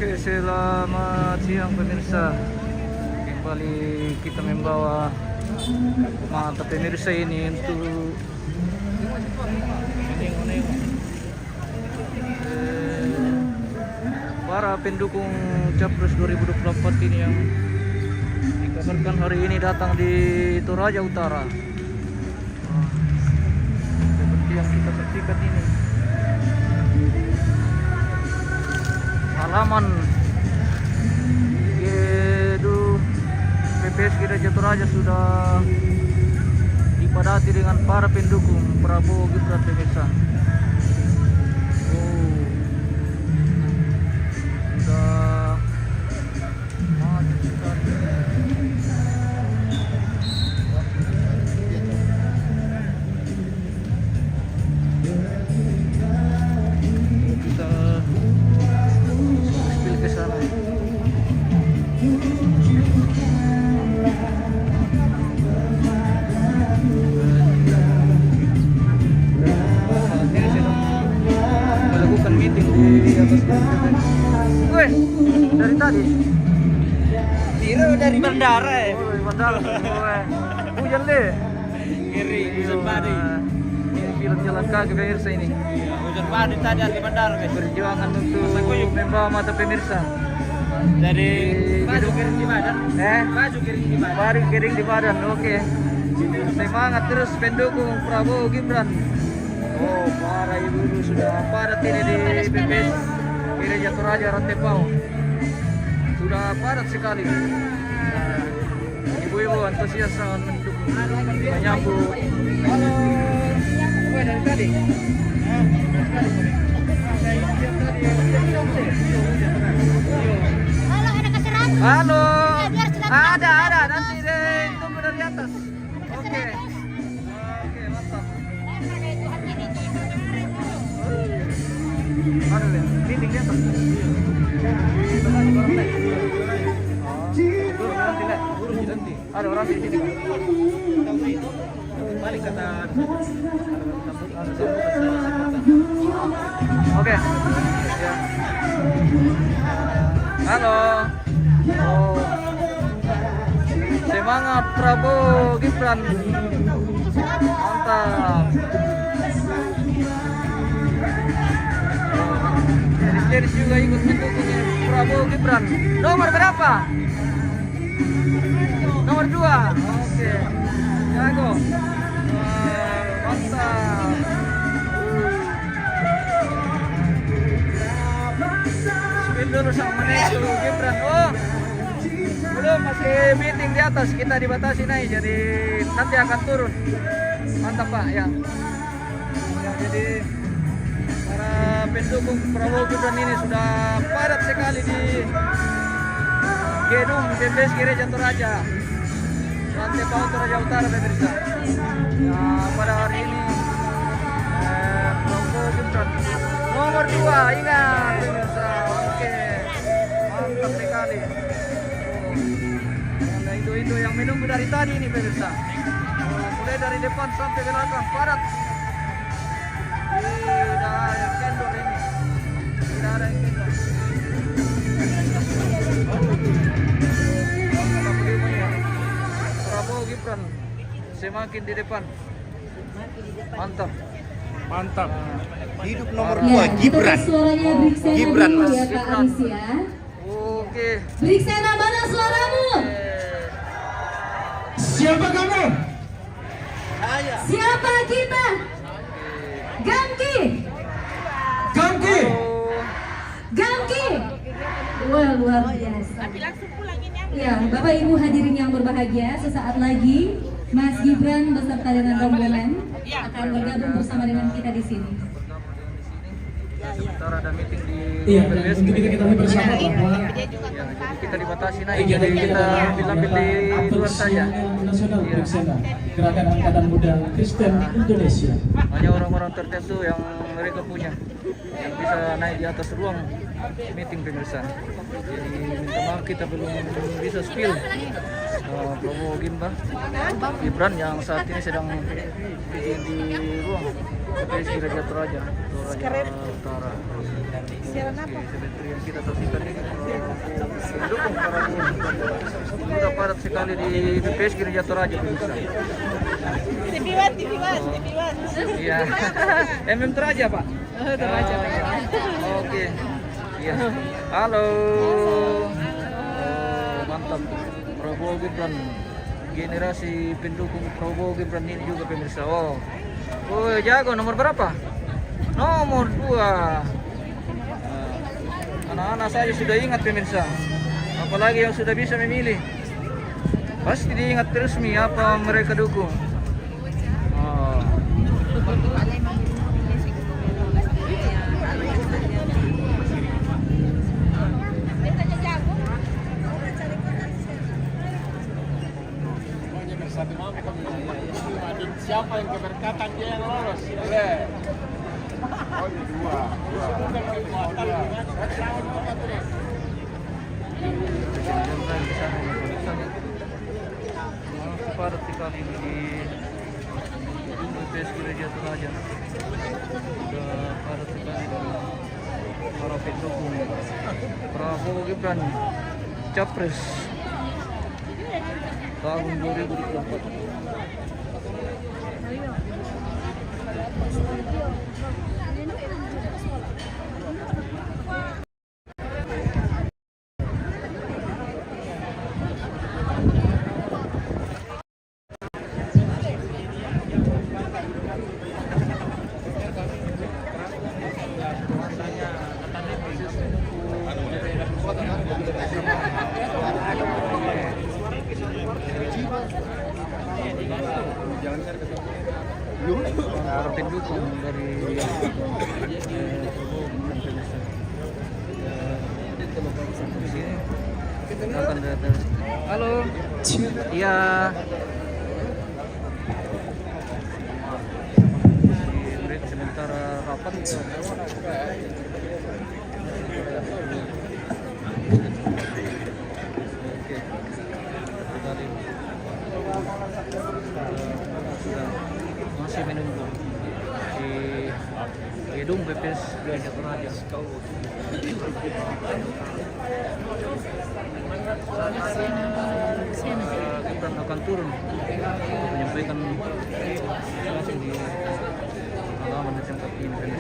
Oke, selamat siang pemirsa. Kembali kita membawa mantap pemirsa ini untuk para pendukung Capres 2024 ini yang dikabarkan hari ini datang di Toraja Utara. Seperti yang kita saksikan ini. Halaman Gedung PPS Gereja Toraja sudah dipadati dengan para pendukung Prabowo Gibran pemirsa. Sudah mantap sekali. Kita ke sana. Melakukan meeting di atas gedung. Woi, dari tadi. Tiro dari bandara ya. Oh, dari bandara. Hujan deh. Ngeri, hujan padi. Ini film jalan kaki pemirsa ini. Hujan padi tadi di bandara guys. Perjuangan untuk membawa mata pemirsa. Dari baju kering di badan. Baju kering di badan. Baju kering di badan. Oke. Semangat terus pendukung Prabowo Gibran. Oh, para ibu-ibu sudah padat ini di PPS Gereja Toraja Rantepao. Sudah padat sekali. Nah, ibu-ibu antusias mendukung, menyambut. Halo. Dari tadi. Halo. Ada. Nanti deh tunggu dari atas. Oke. Oke, mantap. Ada deh, meeting di atas. Ada orang di sini. Balik kata. Oke. Ya. Halo. Oh. Semangat Prabowo Gibran. Mantap. Jadi juga ikut mendukung Prabowo Gibran. Nomor berapa? Nomor 2. Oke. Jago. Mantap. Spin dulu sama Nesu Gibran. Oh. Belum, masih meeting di atas, kita dibatasi naik, jadi nanti akan turun. Mantap Pak ya. Ya, jadi para pendukung Prabowo Gibran ini sudah padat sekali di gedung PPS Gereja Toraja Rantepao Toraja Utara pemirsa. Ya, pada hari ini Prabowo Gibran nomor 2, ingat pemirsa. Oke, mantap sekali. Itu yang menunggu dari tadi ini pemirsa. Mulai dari depan sampai belakang padat. Tidak ada yang kendor ini. Tidak ada yang kendor. Prabowo Gibran semakin di depan. Mantap. Mantap. Hidup nomor 2 Gibran. Suaranya Briksena Gibran, dulu Mas. ya Kak Aris ya. Oke. Briksena, mana suaramu? Siapa kamu? Saya. Siapa kita? Gamki. Gamki. Gamki. Wah, luar biasa. Ya, Bapak Ibu hadirin yang berbahagia, sesaat lagi Mas Gibran beserta dengan rombongan akan bergabung bersama dengan kita di sini. Sementara ada meeting di Iya, PPS. untuk kita ketahui bersama bahwa Kita dibatasi naik, jadi kita ambil di luar saja. Nasional Iya. Briksena, Gerakan Angkatan Muda Kristen Indonesia. Hanya orang-orang tertentu yang mereka punya yang bisa naik di atas ruang meeting pemirsa. Jadi minta maaf kita belum bisa spill Prabowo Gibran yang saat ini sedang di ruang. PS Gereja Toraja Utara. Siaran apa? Seperti yang kita saksikan ini mendukung para sudah padat sekali di PS Gereja Toraja. TV One, TV One, TV One. Iya. MM Toraja, Pak. Toraja. Oke. Iya. Halo. Oh, mantap. Prabowo Gibran. Generasi pendukung Prabowo Gibran ini juga pemirsa. Oh, jago nomor berapa? Nomor 2. Anak-anak saya sudah ingat pemirsa. Apalagi yang sudah bisa memilih. Pasti diingat terus apa mereka dukung. Oh. Siapa yang keberkatan dia yang lolos? Oh, dua. Padat sekali ini di PS Gereja Toraja. Padat sekali para pendukung Prabowo Gibran Capres tahun 2024. Para pendukung dari akan datang. Halo. Iya. Break sementara rapat. Oke. Masih menunggu di gedung BPS Gereja Toraja. Gibran akan turun menyampaikan langsung di halaman di tempat ini.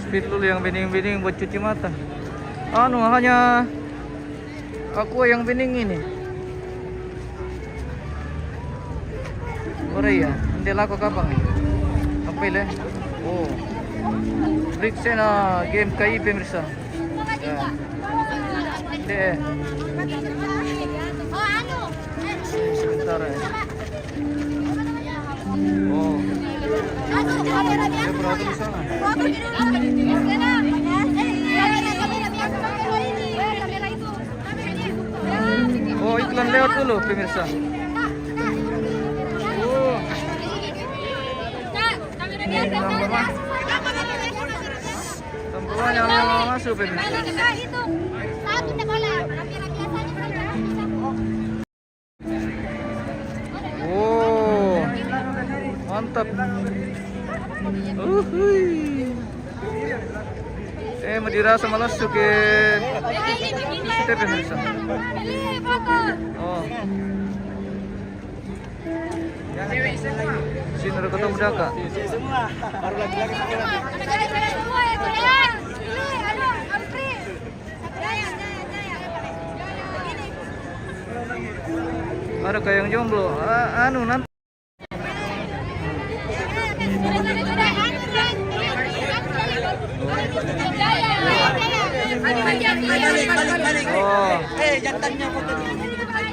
Speed dulu yang bening-bening buat cuci mata. Anu hanya aku yang bening ini. Korea, hindi lako kapang. Kapil eh. Oh. Briksena game kay pemirsa. Ya. Deh. Sebentar ya. Oh. Berapa di sana? Oh, iklan lewat dulu pemirsa. Oh. Tampilan yang masuk pemirsa. Oh, mantap. Mau dirasa malas suke kita pemirsa. Oh. Sini ada ketemu daka. Semua. Baru lagi-lagi Ada kayak yang jomblo. Anu nanti. Oh. jantannya kok tadi.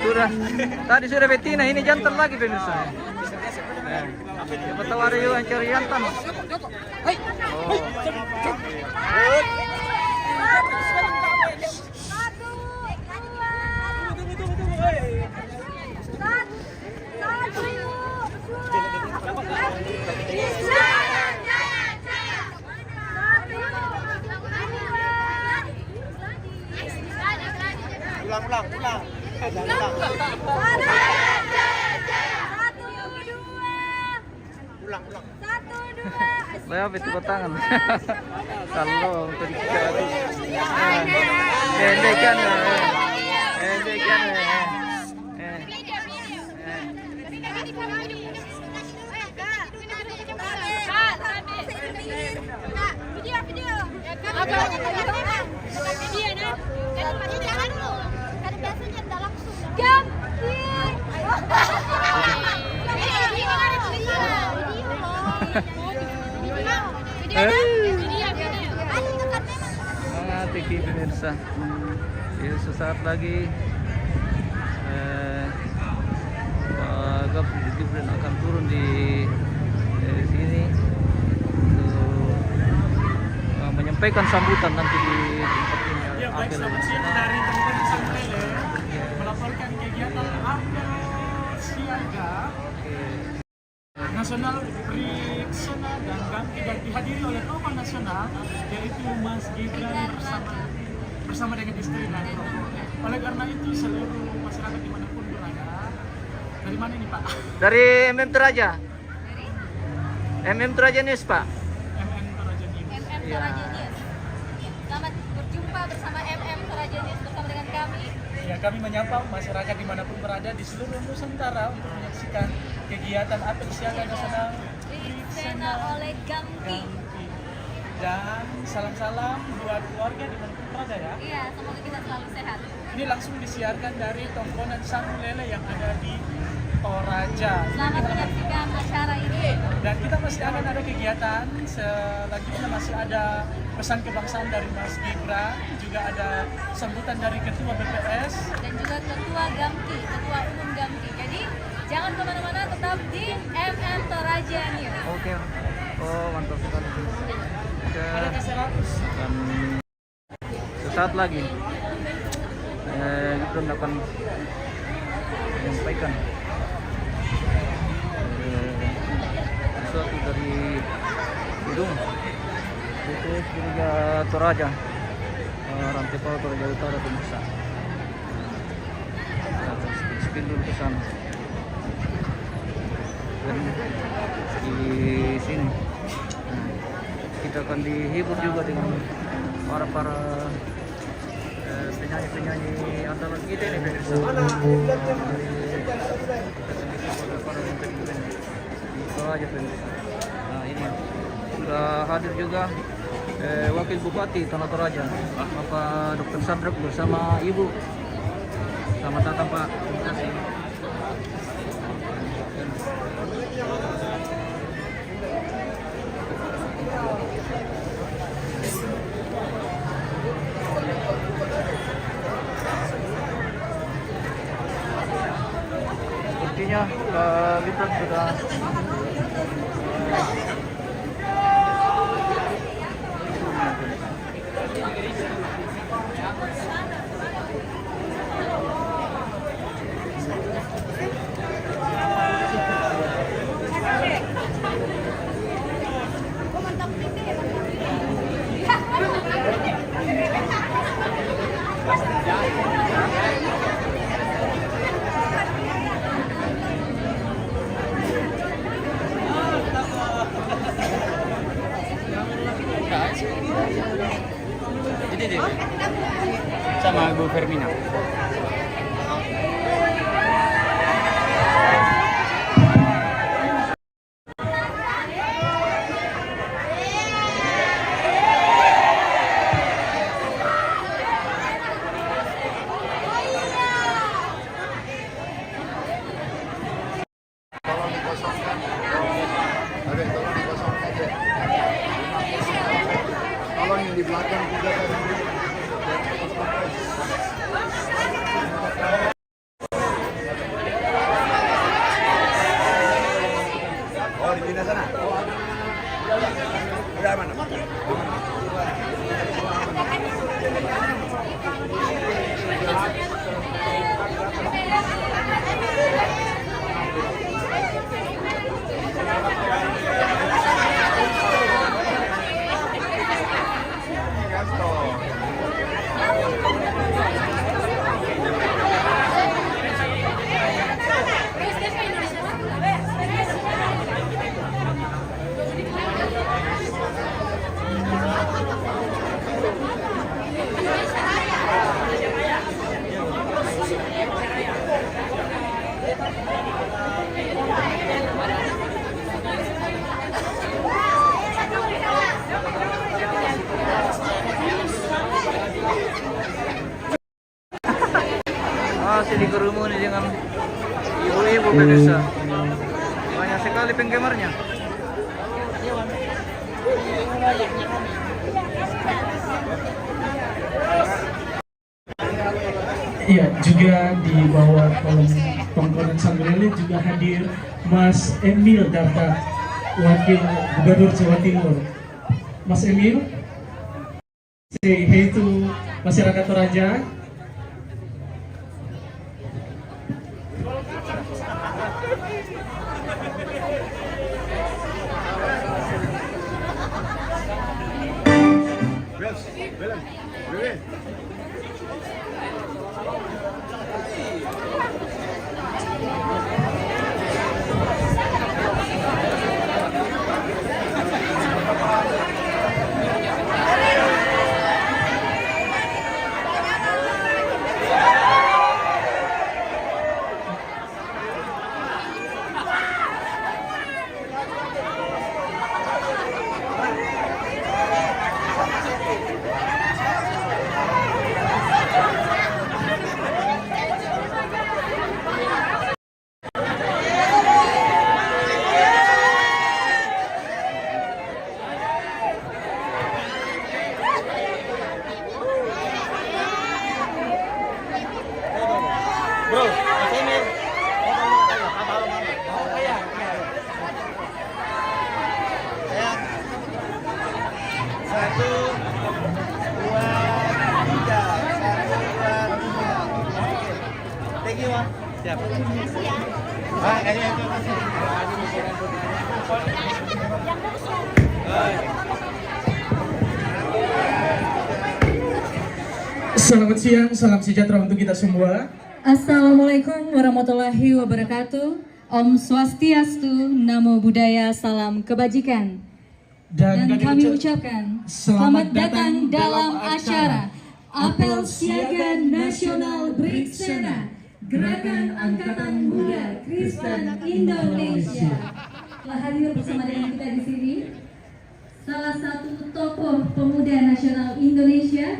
Sudah. Tadi sudah betina, ini jantan lagi pemirsa. Siapa tahu ada yang cari jantan. Oh. Pulang. Pulang. Bayar tepuk tangan. Kalau untuk dikasih. Kan. Semangat TV pemirsa. Ya, sesaat lagi Pak Gap Gibran akan turun di sini untuk menyampaikan sambutan nanti di tempat ini. Ya, baik, selamat siang dari teman-teman Sanggele melaporkan kegiatan apel siaga nasional Briksena dan Gamki dan dihadiri oleh tokoh nasional yaitu Mas Gibran bersama dengan istri dan rombongan. Oleh karena itu seluruh masyarakat dimanapun berada. Dari mana ini Pak? Dari MM Toraja. MM Toraja News Pak. MM Toraja News. Iya. Selamat berjumpa bersama MM Toraja News bersama dengan kami. Ya, kami menyapa masyarakat dimanapun berada di seluruh Nusantara untuk menyaksikan kegiatan apel siaga nasional Briksena oleh Gamki. Dan salam-salam buat keluarga dimanapun berada ya. Iya, semoga kita selalu sehat. Ini langsung disiarkan dari tongkonan Sanggele yang ada di Toraja. Selamat menyaksikan acara ini. Dan kita masih akan ada kegiatan selanjutnya, masih ada pesan kebangsaan dari Mas Gibran, juga ada sambutan dari Ketua BPS Dan juga Ketua Gamki, Ketua Umum Gamki. Jadi jangan kemana-mana, tetap di MM Toraja News. Oke. Oh, mantap sekali. ada ke-100. Dan sesaat lagi Gibran akan menyampaikan sesuatu dari gedung BPS Gereja Toraja Rantepao Toraja Utara pemirsa. Spin dulu ke sana. Dan di sini kita akan dihibur juga dengan para penyanyi andalan kita ini pemirsa. Itu aja pemirsa. Nah ini sudah hadir juga Wakil Bupati Tanah Toraja, Bapak Dr. Sadrak bersama Ibu. Selamat datang Pak. Terima kasih. Sepertinya Pak Gibran sudah sama Bu Fermina. Tolong yang di belakang juga oh di pindah sana. Udah mana? masih dikerumuni dengan ibu-ibu pemirsa. Banyak sekali penggemarnya. Iya, juga di bawah kolom tongkrongan Sanggurele juga hadir Mas Emil Dardak, Wakil Gubernur Jawa Timur. Mas Emil, say hey to masyarakat Toraja. Selamat siang, salam sejahtera untuk kita semua. Assalamualaikum warahmatullahi wabarakatuh. Om Swastiastu, Namo Buddhaya, salam kebajikan. Dan kami ucapkan selamat datang dalam acara Apel Siaga Nasional Briksena Gerakan Angkatan Muda Kristen Indonesia. Telah hadir bersama dengan kita di sini Muda Nasional Indonesia,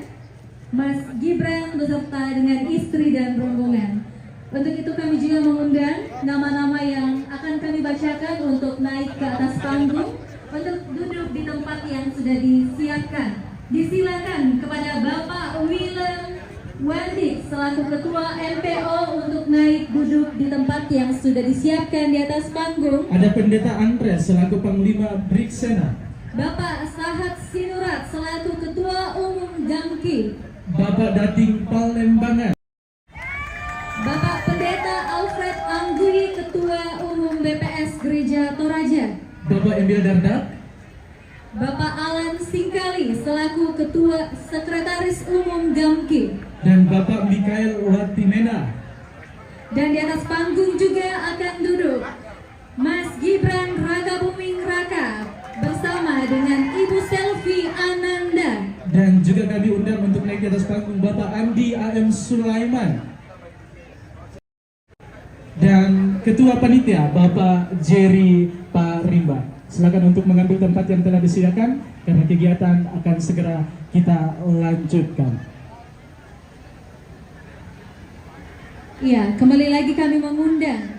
Mas Gibran beserta dengan istri dan rombongan. Untuk itu kami juga mengundang nama-nama yang akan kami bacakan untuk naik ke atas panggung untuk duduk di tempat yang sudah disiapkan. Disilakan kepada Bapak Willem Wendy selaku Ketua MPO untuk naik duduk di tempat yang sudah disiapkan di atas panggung. Ada Pendeta Andres selaku Panglima Briksena. Bapak Sahat Sinurat selaku Ketua Umum Gamki. Bapak Dating Palembangan. Bapak Pendeta Alfred Anggui Ketua Umum BPS Gereja Toraja. Bapak Emil Dardak. Bapak Alan Singkali selaku Ketua Sekretaris Umum Gamki. Dan Bapak Mikael Watimena. Dan di atas panggung juga akan duduk Mas Gibran Raka Buming Raka bersama dengan Ibu Selvi Ananda. Dan juga kami undang untuk naik di atas panggung Bapak Andi A.M. Sulaiman. Dan Ketua Panitia Bapak Jerry Parimba. Silakan untuk mengambil tempat yang telah disediakan karena kegiatan akan segera kita lanjutkan. Iya, kembali lagi kami mengundang.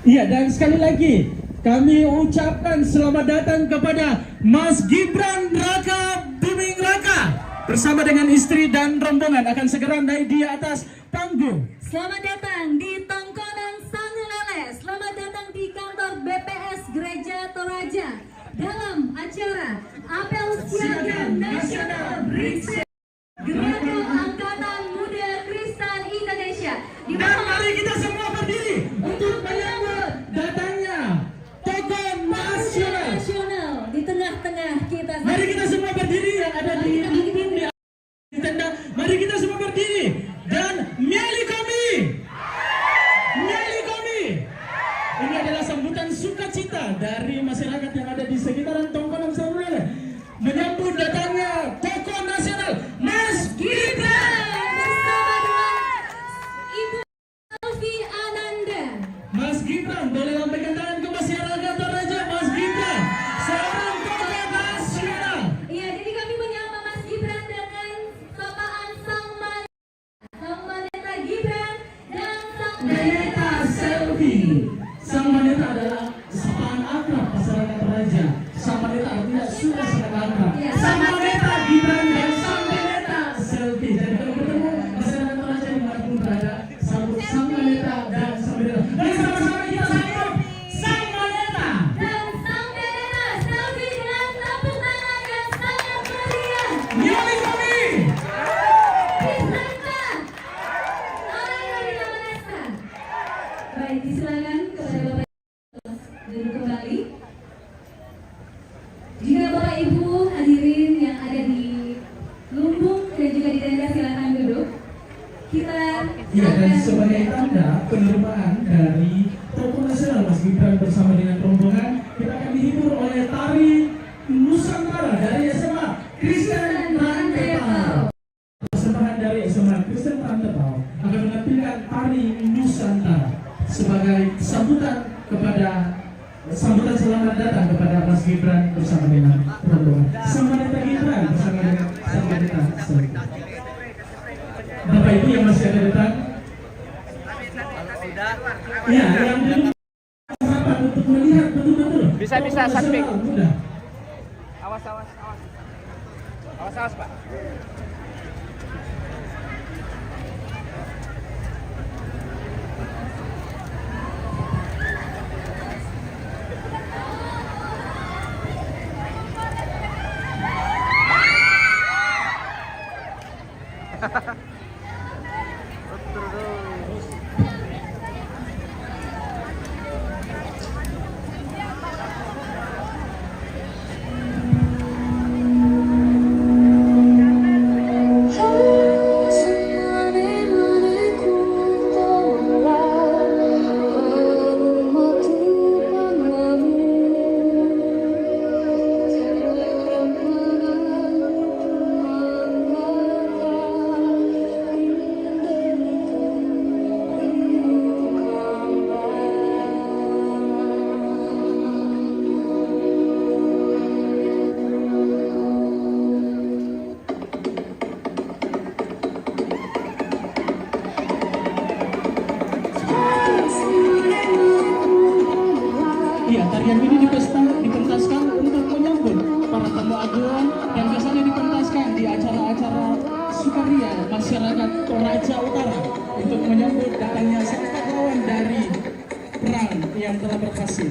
Iya, dan sekali lagi kami ucapkan selamat datang kepada Mas Gibran Raka Buming Raka bersama dengan istri dan rombongan akan segera naik di atas panggung. Selamat datang di Tongkonan Sangunele. Selamat datang di kantor BPS Gereja Toraja dalam acara Apel Siaga Nasional Brigjen Gerakan Angkatan Muda Kristen Indonesia. Dan mari kita semua berdiri untuk menyambut datangnya tokoh nasional. Di tengah-tengah kita. Mari kita semua berdiri yang ada di tenda. Mari kita semua berdiri dan nyali kami. Ini adalah sambutan sukacita dari masyarakat yang ada di sekitaran Tongkonan Sangunele menyambut datangnya tokoh nasional Mas Gibran Bersama dengan Ibu Selvi Ananda. Mas Gibran, boleh lambaikan tangan ke masyarakat Toraja. Mas Gibran, seorang tokoh nasional. Iya, jadi kami menyapa Mas Gibran dengan sapaan Sang Maneta Gibran dan Sang Maneta Selvi. Sang Maneta adalah sapaan akrab masyarakat Toraja. Sang Maneta artinya sudah sangat akrab. Ya. Sang Maneta Gibran dan Sang Maneta Selvi. Jadi kalau bertemu masyarakat Toraja dimanapun berada, sambut Sang Maneta dan Sang Maneta. Mari sama-sama kita sambut Sang Maneta dan Sang Maneta Selvi dengan tepuk tangan yang sangat meriah. nyali kami. Bismillah. Alhamdulillah. Baik, disilakan kepada Bapak duduk kembali. Jika Bapak Ibu hadirin yang ada di lumbung dan juga di tenda silakan duduk. Kita Ya, dan akan sebagai tanda penerimaan dari tokoh nasional Mas Gibran bersama dengan rombongan, kita akan dihibur oleh tari Nusantara dari SMA Kristen Rantepau. Persembahan dari SMA Kristen Rantepau akan menampilkan tari Nusantara sebagai sambutan selamat datang kepada Mas Gibran bersama dengan rombongan. Selamat datang Gibran bersama dengan selamat datang. Bapak Ibu yang masih ada datang. Ya, yang belum sahabat untuk melihat betul-betul. Bisa, samping. Mudah. Awas, Pak. Iya, tarian ini dipentaskan untuk menyambut para tamu agung yang biasanya dipentaskan di acara-acara sukaria masyarakat Toraja Utara untuk menyambut datangnya sang pahlawan dari perang yang telah berhasil.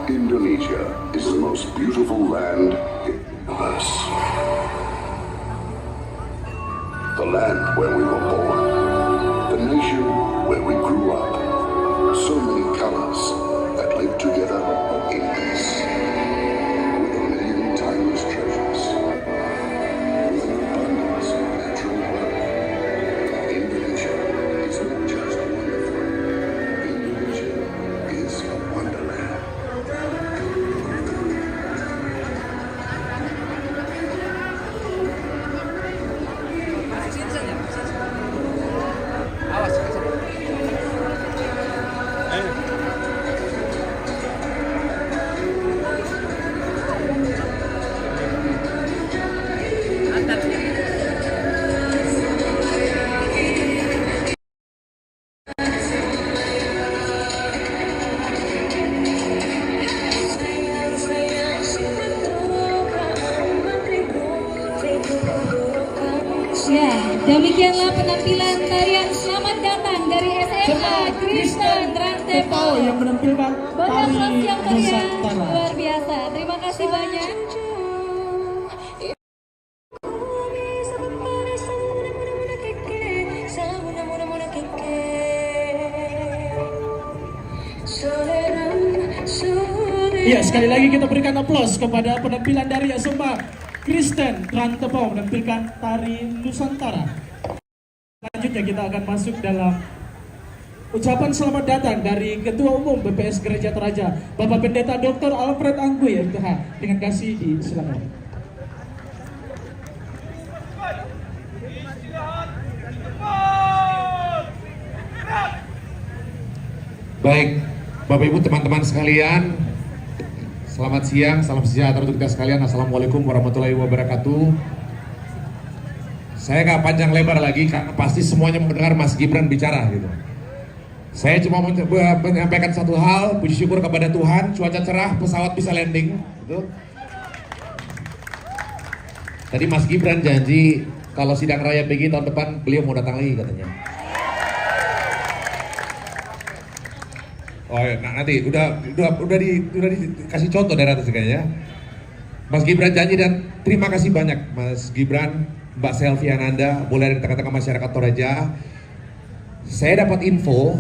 Indonesia is the most beautiful land in the universe. The land where we were born, the nation where we grew up. So many colors that live together in peace. With a million timeless treasures. With an abundance of natural wealth. Indonesia is not just wonderful. Indonesia is a wonderland. Ya, demikianlah penampilan tarian selamat datang dari SMA Kristen Rantepo. Yang menampilkan Bongkar tari yang meriah, Nusantara. luar biasa. Terima kasih banyak. Iya, sekali lagi kita berikan aplaus kepada penampilan dari SMA Kristen Rantepo menampilkan tari Nusantara. Selanjutnya kita akan masuk dalam ucapan selamat datang dari Ketua Umum BPS Gereja Toraja, Bapak Pendeta Dr. Alfred Angguy MTH. Dengan kasih disilakan. Baik, Bapak Ibu teman-teman sekalian, selamat siang, salam sejahtera untuk kita sekalian. Assalamualaikum warahmatullahi wabarakatuh. Saya nggak panjang lebar lagi karena pasti semuanya mendengar Mas Gibran bicara gitu. Saya cuma menyampaikan satu hal, puji syukur kepada Tuhan, cuaca cerah, pesawat bisa landing gitu. Tadi Mas Gibran janji kalau sidang raya PG tahun depan beliau mau datang lagi katanya. Oh ya, nah nanti udah dikasih contoh dari atas kayaknya. Mas Gibran janji dan terima kasih banyak Mas Gibran, Mbak Selvi Ananda, boleh dari tengah-tengah masyarakat Toraja. Saya dapat info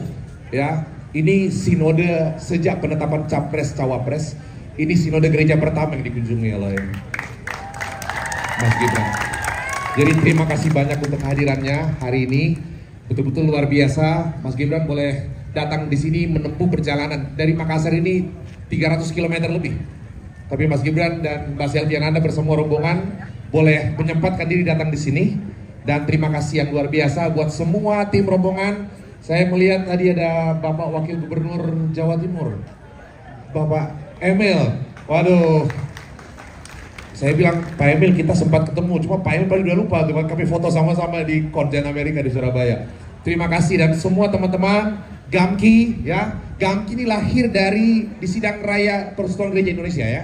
ya, ini sinode sejak penetapan capres cawapres, ini sinode gereja pertama yang dikunjungi oleh Mas Gibran. Jadi terima kasih banyak untuk kehadirannya hari ini, betul-betul luar biasa. Mas Gibran boleh datang di sini menempuh perjalanan dari Makassar ini 300 km lebih. Tapi Mas Gibran dan Mbak Selvi Ananda bersama rombongan boleh menyempatkan diri datang di sini. Dan terima kasih yang luar biasa buat semua tim rombongan. Saya melihat tadi ada Bapak Wakil Gubernur Jawa Timur, Bapak Emil. Waduh, saya bilang Pak Emil kita sempat ketemu, cuma Pak Emil paling udah lupa tuh, kami foto sama-sama di Konjen Amerika di Surabaya. Terima kasih dan semua teman-teman Gamki ya. Gamki ini lahir di Sidang Raya Persekutuan Gereja Indonesia ya.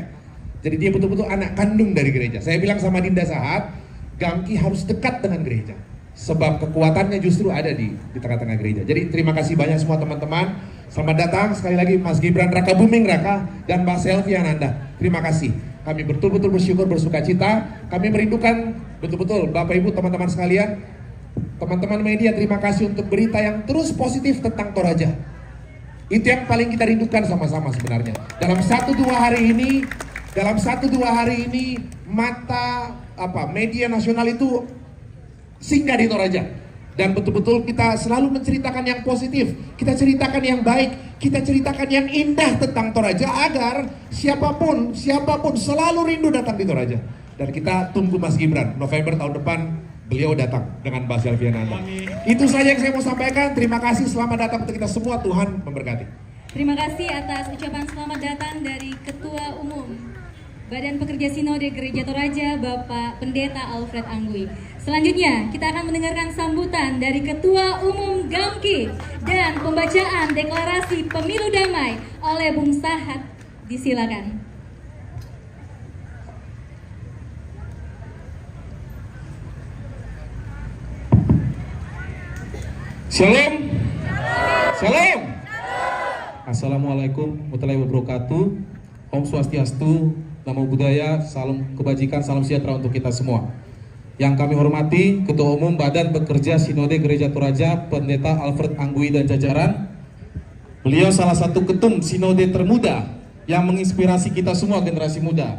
Jadi dia betul-betul anak kandung dari gereja. Saya bilang sama Dinda Sahat, Gamki harus dekat dengan gereja. Sebab kekuatannya justru ada di tengah-tengah gereja. Jadi terima kasih banyak semua teman-teman. Selamat datang sekali lagi Mas Gibran Raka Buming Raka dan Mbak Selvi Ananda. Terima kasih. Kami betul-betul bersyukur, bersuka cita. Kami merindukan betul-betul Bapak Ibu teman-teman sekalian. Teman-teman media, terima kasih untuk berita yang terus positif tentang Toraja. Itu yang paling kita rindukan sama-sama sebenarnya. Dalam 1-2 hari ini mata media nasional itu singgah di Toraja. Dan betul-betul kita selalu menceritakan yang positif, kita ceritakan yang baik, kita ceritakan yang indah tentang Toraja agar siapapun selalu rindu datang di Toraja. Dan kita tunggu Mas Gibran, November tahun depan beliau datang dengan Mbak Selvi Ananda. Itu saja yang saya mau sampaikan. Terima kasih, selamat datang untuk kita semua. Tuhan memberkati. Terima kasih atas ucapan selamat datang dari Ketua Umum Badan Pekerja Sinode Gereja Toraja, Bapak Pendeta Alfred Anggui. Selanjutnya, kita akan mendengarkan sambutan dari Ketua Umum Gamki dan pembacaan deklarasi pemilu damai oleh Bung Sahat. Disilakan. Shalom. Shalom. Assalamualaikum warahmatullahi wabarakatuh. Om Swastiastu, Namo Buddhaya, salam kebajikan, salam sejahtera untuk kita semua. Yang kami hormati Ketua Umum Badan Pekerja Sinode Gereja Toraja, Pendeta Alfred Anggui dan jajaran. Beliau salah satu ketum sinode termuda yang menginspirasi kita semua generasi muda.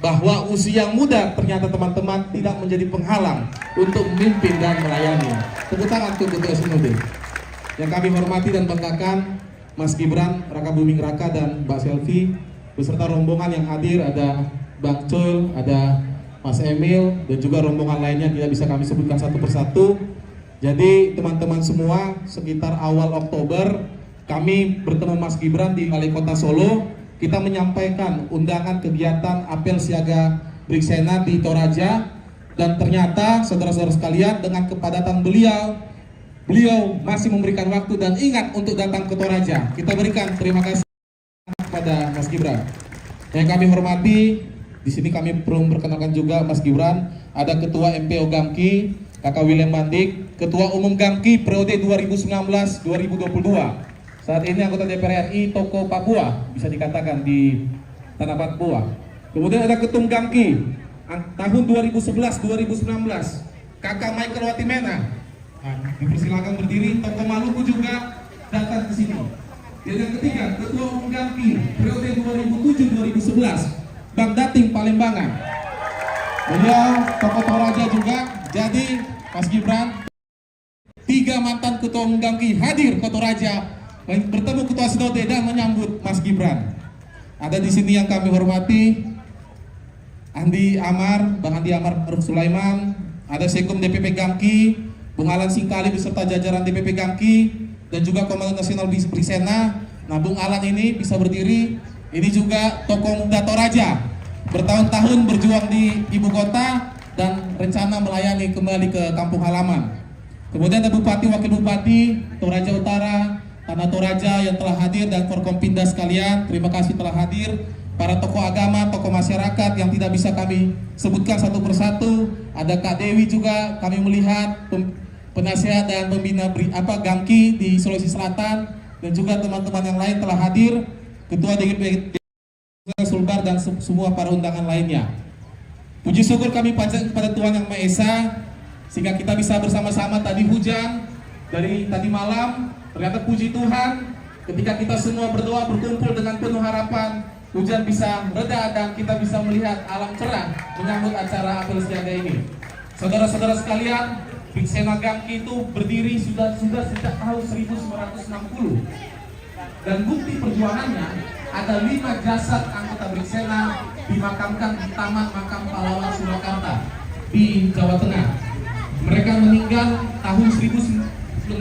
Bahwa usia muda ternyata teman-teman tidak menjadi penghalang untuk memimpin dan melayani. Tepuk tangan untuk Ketua Sinode. Yang kami hormati dan banggakan Mas Gibran Raka Buming Raka dan Mbak Selvi beserta rombongan yang hadir, ada Bang Col, ada Mas Emil dan juga rombongan lainnya tidak bisa kami sebutkan satu persatu. Jadi teman-teman semua, sekitar awal Oktober kami bertemu Mas Gibran di Wali Kota Solo. Kita menyampaikan undangan kegiatan apel siaga Brigksena di Toraja, dan ternyata saudara-saudara sekalian dengan kepadatan beliau masih memberikan waktu dan ingat untuk datang ke Toraja. Kita berikan terima kasih kepada Mas Gibran. Yang kami hormati, di sini kami perlu memperkenalkan juga Mas Gibran, ada Ketua MPO Gamki, Kakak William Mandik, Ketua Umum Gamki periode 2019-2022. Saat ini anggota DPR RI Toko Papua, bisa dikatakan di Tanah Papua. Kemudian ada Ketum Gamki tahun 2011-2019, Kakak Michael Watimena. Dipersilakan berdiri. Toko Maluku juga datang ke sini. Dan yang ketiga, Ketua Umum Gamki periode 2007-2011, Bang Dating Palembangan. Beliau Toko Toraja juga. Jadi Mas Gibran, 3 mantan Ketua Umum Gamki hadir ke Toraja bertemu Ketua Sinode dan menyambut Mas Gibran. Ada di sini yang kami hormati Andi Amar, Bang Andi Amar Sulaiman, ada Sekum DPP Gamki, Bung Alan Singkali beserta jajaran DPP Gamki, dan juga Komandan Nasional Brigksena. Nah, Bung Alan ini bisa berdiri. Ini juga tokoh muda Toraja, bertahun-tahun berjuang di ibu kota dan rencana melayani kembali ke kampung halaman. Kemudian ada Bupati, Wakil Bupati Toraja Utara, Tanah Toraja yang telah hadir, dan Forkompinda sekalian, terima kasih telah hadir. Para tokoh agama, tokoh masyarakat yang tidak bisa kami sebutkan satu persatu. Ada Kak Dewi juga kami melihat, penasihat dan pembina Gamki di Sulawesi Selatan, dan juga teman-teman yang lain telah hadir. Ketua DPP Sulbar dan semua para undangan lainnya. Puji syukur kami panjatkan kepada Tuhan Yang Maha Esa sehingga kita bisa bersama-sama. Tadi hujan dari tadi malam, ternyata puji Tuhan ketika kita semua berdoa berkumpul dengan penuh harapan, hujan bisa reda dan kita bisa melihat alam cerah menyambut acara apel siaga ini. Saudara-saudara sekalian, Brigksena Gamki itu berdiri sudah sejak tahun 1960. Dan bukti perjuangannya, ada 5 jasad anggota Brigksena dimakamkan di Taman Makam Pahlawan Surakarta. di Jawa Tengah. Mereka meninggal tahun 1006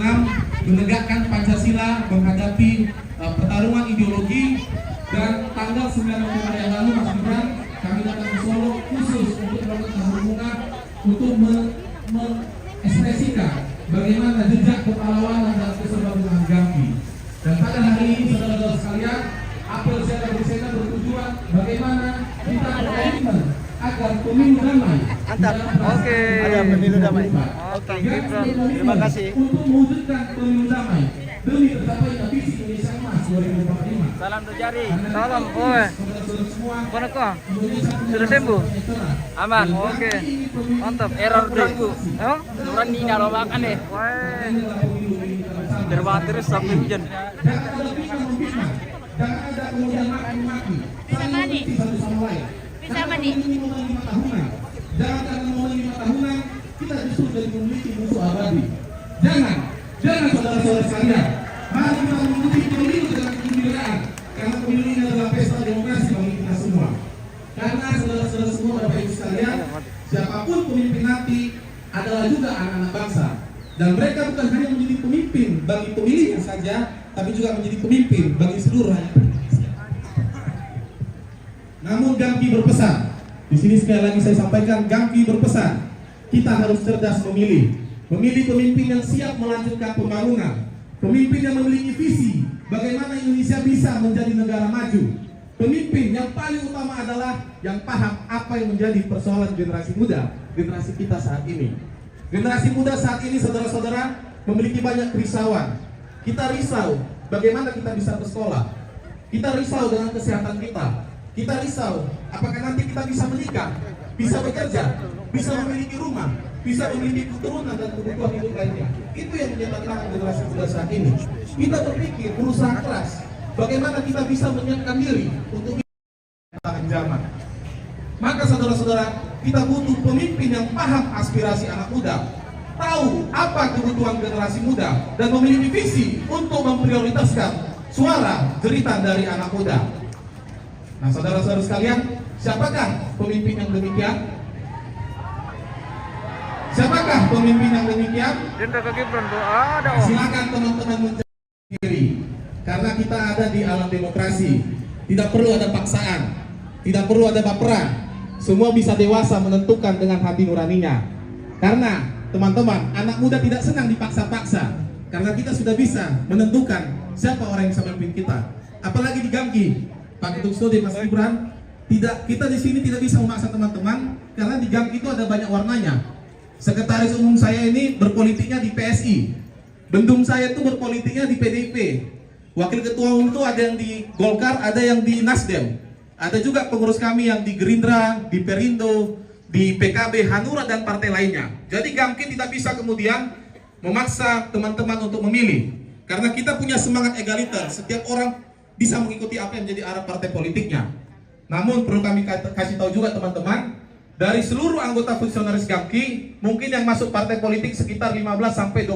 menegakkan Pancasila menghadapi pertarungan ideologi, dan tanggal 9 November yang lalu Mas Gibran kami datang ke Solo khusus untuk melakukan hubungan untuk mengekspresikan bagaimana jejak kepahlawanan dan keserbawanan Gamki. Dan pada hari ini saudara-saudara sekalian, apel secara bersama bertujuan bagaimana kita berkomitmen agar pemilu damai. Mantap. Oke. Ada pemilu damai. Oke, Gibran. Terima kasih. Untuk mewujudkan pemilu damai demi tercapainya visi Indonesia Emas 2045. Salam terjadi. Salam, oi. Mana kau? Sudah sembuh? Aman. Oke. Mantap. Error ganggu. Oh? Orang di dalam makan deh. Wah. Terbang terus sampai hujan. Jangan ada kemudian maki-maki. Bisa mandi. Bisa mandi. Jangan karena momen 5 tahunan kita justru jadi memiliki musuh abadi. Jangan saudara-saudara sekalian. Mari kita mengikuti pemilu dengan kegembiraan, karena pemilu ini adalah pesta demokrasi bagi kita semua. Karena saudara-saudara semua, Bapak Ibu sekalian, siapapun pemimpin nanti adalah juga anak-anak bangsa. Dan mereka bukan hanya menjadi pemimpin bagi pemilihnya saja, tapi juga menjadi pemimpin bagi seluruh rakyat Indonesia. Namun Gamki berpesan, di sini sekali lagi saya sampaikan, Gamki berpesan, kita harus cerdas memilih pemimpin yang siap melanjutkan pembangunan, pemimpin yang memiliki visi bagaimana Indonesia bisa menjadi negara maju, pemimpin yang paling utama adalah yang paham apa yang menjadi persoalan generasi muda, generasi kita saat ini. Generasi muda saat ini, saudara-saudara, memiliki banyak kerisauan. Kita risau bagaimana kita bisa bersekolah, kita risau dengan kesehatan kita, kita risau apakah nanti kita bisa menikah, bisa bekerja, bisa memiliki rumah, bisa memiliki keturunan dan kebutuhan hidup lainnya. Itu yang menjadi tantangan generasi muda saat ini. Kita berpikir, berusaha keras, bagaimana kita bisa menyiapkan diri untuk tantangan zaman. Maka saudara-saudara, kita butuh pemimpin yang paham aspirasi anak muda, tahu apa kebutuhan generasi muda, dan memiliki visi untuk memprioritaskan suara jeritan dari anak muda. Nah, saudara-saudara sekalian, siapakah pemimpin yang demikian? Siapakah pemimpin yang demikian? Dinda ke Gibran tuh ada. Silakan teman-teman mencari diri, karena kita ada di alam demokrasi. Tidak perlu ada paksaan, tidak perlu ada baperan. Semua bisa dewasa menentukan dengan hati nuraninya. Karena teman-teman, anak muda tidak senang dipaksa-paksa. Karena kita sudah bisa menentukan siapa orang yang bisa memimpin kita. Apalagi di Gamki, Pak Ketum Studi, Mas Gibran, kita di sini tidak bisa memaksa teman-teman, karena di Gamki itu ada banyak warnanya. Sekretaris umum saya ini berpolitiknya di PSI, bendum saya itu berpolitiknya di PDIP, wakil ketua umum itu ada yang di Golkar, ada yang di Nasdem. Ada juga pengurus kami yang di Gerindra, di Perindo, di PKB, Hanura, dan partai lainnya. Jadi Gamki tidak bisa kemudian memaksa teman-teman untuk memilih. Karena kita punya semangat egaliter, setiap orang bisa mengikuti apa yang menjadi arah partai politiknya. Namun perlu kami kasih tahu juga teman-teman, dari seluruh anggota fungsionaris Gamki, mungkin yang masuk partai politik sekitar 15-25%.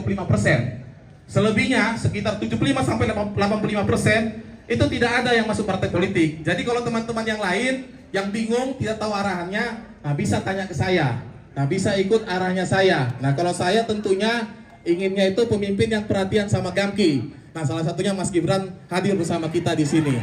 Selebihnya sekitar 75-85%. Itu tidak ada yang masuk partai politik. Jadi kalau teman-teman yang lain yang bingung, tidak tahu arahannya, nah bisa tanya ke saya, nah bisa ikut arahnya saya. Nah kalau saya tentunya inginnya itu pemimpin yang perhatian sama Gamki. Nah salah satunya Mas Gibran hadir bersama kita di sini.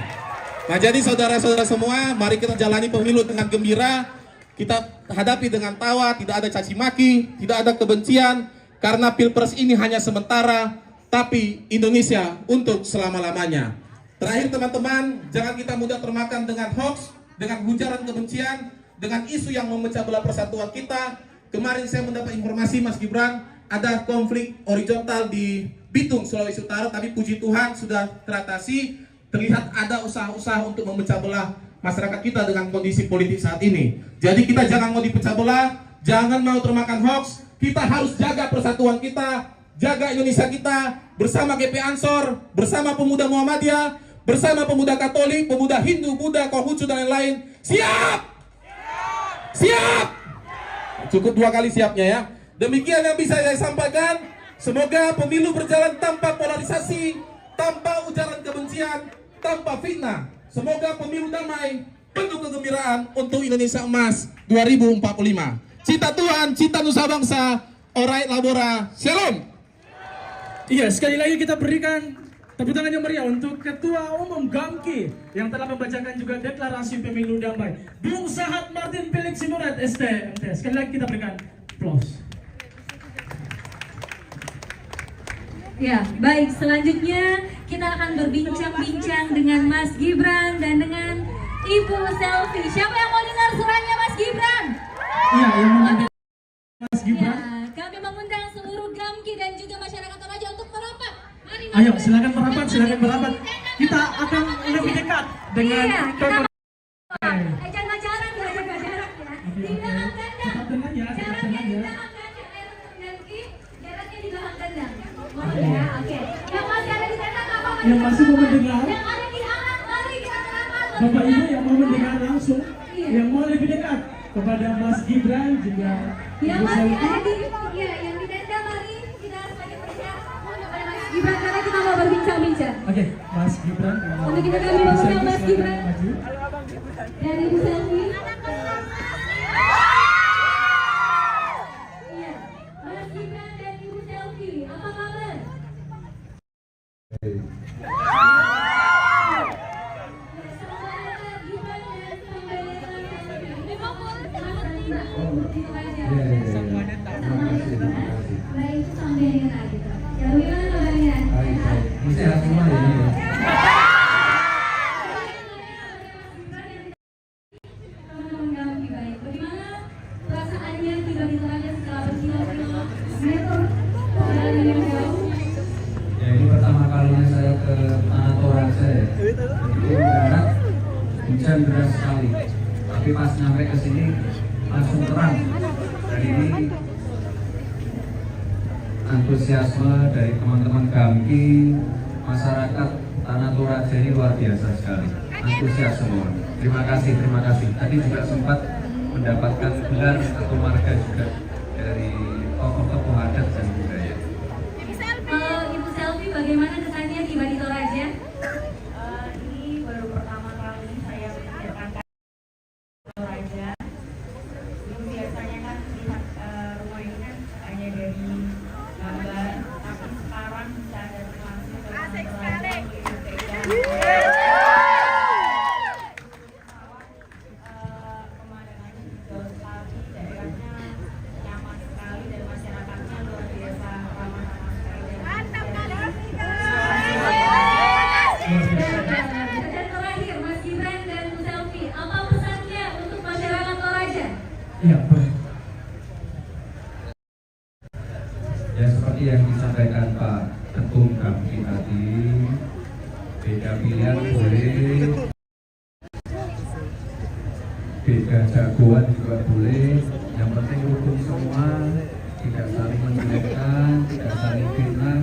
Nah jadi saudara-saudara semua, mari kita jalani pemilu dengan gembira. Kita hadapi dengan tawa, tidak ada caci maki, tidak ada kebencian, karena Pilpres ini hanya sementara, tapi Indonesia untuk selama-lamanya. Terakhir teman-teman, jangan kita mudah termakan dengan hoax, dengan ujaran kebencian, dengan isu yang memecah belah persatuan kita. Kemarin saya mendapat informasi Mas Gibran, ada konflik horizontal di Bitung, Sulawesi Utara, tapi puji Tuhan sudah teratasi. Terlihat ada usaha-usaha untuk memecah belah masyarakat kita dengan kondisi politik saat ini. Jadi kita jangan mau dipecah belah, jangan mau termakan hoax. Kita harus jaga persatuan kita, jaga Indonesia kita, bersama GP Ansor, bersama pemuda Muhammadiyah, bersama pemuda Katolik, pemuda Hindu, Buddha, Konghucu, dan lain-lain. Siap! Siap! Cukup 2 kali siapnya ya. Demikian yang bisa saya sampaikan. Semoga pemilu berjalan tanpa polarisasi, tanpa ujaran kebencian, tanpa fitnah. Semoga pemilu damai, penuh kegembiraan untuk Indonesia Emas 2045. cinta Tuhan, cinta Nusa Bangsa. Alright Labora, Shalom. Iya, sekali lagi kita berikan tepuk tangan yang meriah untuk Ketua Umum Gamki yang telah membacakan juga deklarasi pemilu damai, Bung Sahat Martin Felix Simurat STMT. Sekali lagi kita berikan applause. Ya, baik. Selanjutnya kita akan berbincang-bincang dengan Mas Gibran dan dengan Ibu Selfie. Siapa yang mau dengar suaranya Mas Gibran? Iya, yang mau Mas Gibran. Ya, kami mengundang seluruh Gamki dan juga masyarakat Toraja untuk merapat. Mari, Mas. Ayo, silakan merapat, silakan merapat. Kita akan lebih dekat dengan Iya, kita jaga jaga jarak ya, jaga jarak ya. Di belakang kandang. Tetap tenang ya, tetap Jaraknya tenang di ya. belakang kandang. Gamki, jaraknya di belakang kandang. Oh ya, oke. Yang masih ada di kandang apa? Yang masih mau mendengar, Yang ada di anak, mari kita merapat. Bapak Ibu yang mau mendengar langsung, Iya. yang mau lebih dekat kepada Mas Gibran juga Yang Ibu masih Selvi. ada di ya, yang di tenda mari kita semakin bersiap kepada Mas Gibran karena kita mau berbincang-bincang. Oke, Mas Gibran. Untuk kita kami mengundang Mas Gibran Maju. dan Ibu Selvi. Iya, Mas Gibran dan Ibu Selvi, apa kabar? Baik, sampai dengan gitu. Ya, bagaimana kabarnya? Sehat semua ya. Teman-teman Gamki, baik. Bagaimana perasaannya tiba di Toraja setelah berkilo-kilo meter perjalanan yang jauh? Ya ini pertama kalinya saya ke Tanah Toraja ya. Itu mendarat hujan deras sekali. Tapi pas nyampe ke sini langsung terang. Dan ini antusiasme dari teman-teman Gamki, masyarakat Tanah Toraja ini luar biasa sekali. Antusias semua. Terima kasih, terima kasih. Tadi juga sempat mendapatkan gelar atau marga juga dari tokoh-tokoh adat dan budaya. Ibu Selvi, bagaimana kesannya tiba di Toraja? Ini baru pertama kali saya mengerjakan Toraja. Dulu biasanya kan lihat rumah ini kan hanya dari gambar, tapi sekarang bisa ada langsung ke Toraja. Pemandangannya juga sekali, daerahnya nyaman sekali dan masyarakatnya luar biasa ramah-ramah sekali. Dan terakhir, Mas Gibran dan Bu Selvi, apa pesannya untuk masyarakat Toraja? Iya, boleh. Ya seperti yang disampaikan Pak Ketum Gamki tadi, beda pilihan boleh, beda jagoan juga boleh, yang penting rukun semua, tidak saling menjelekkan, tidak saling fitnah.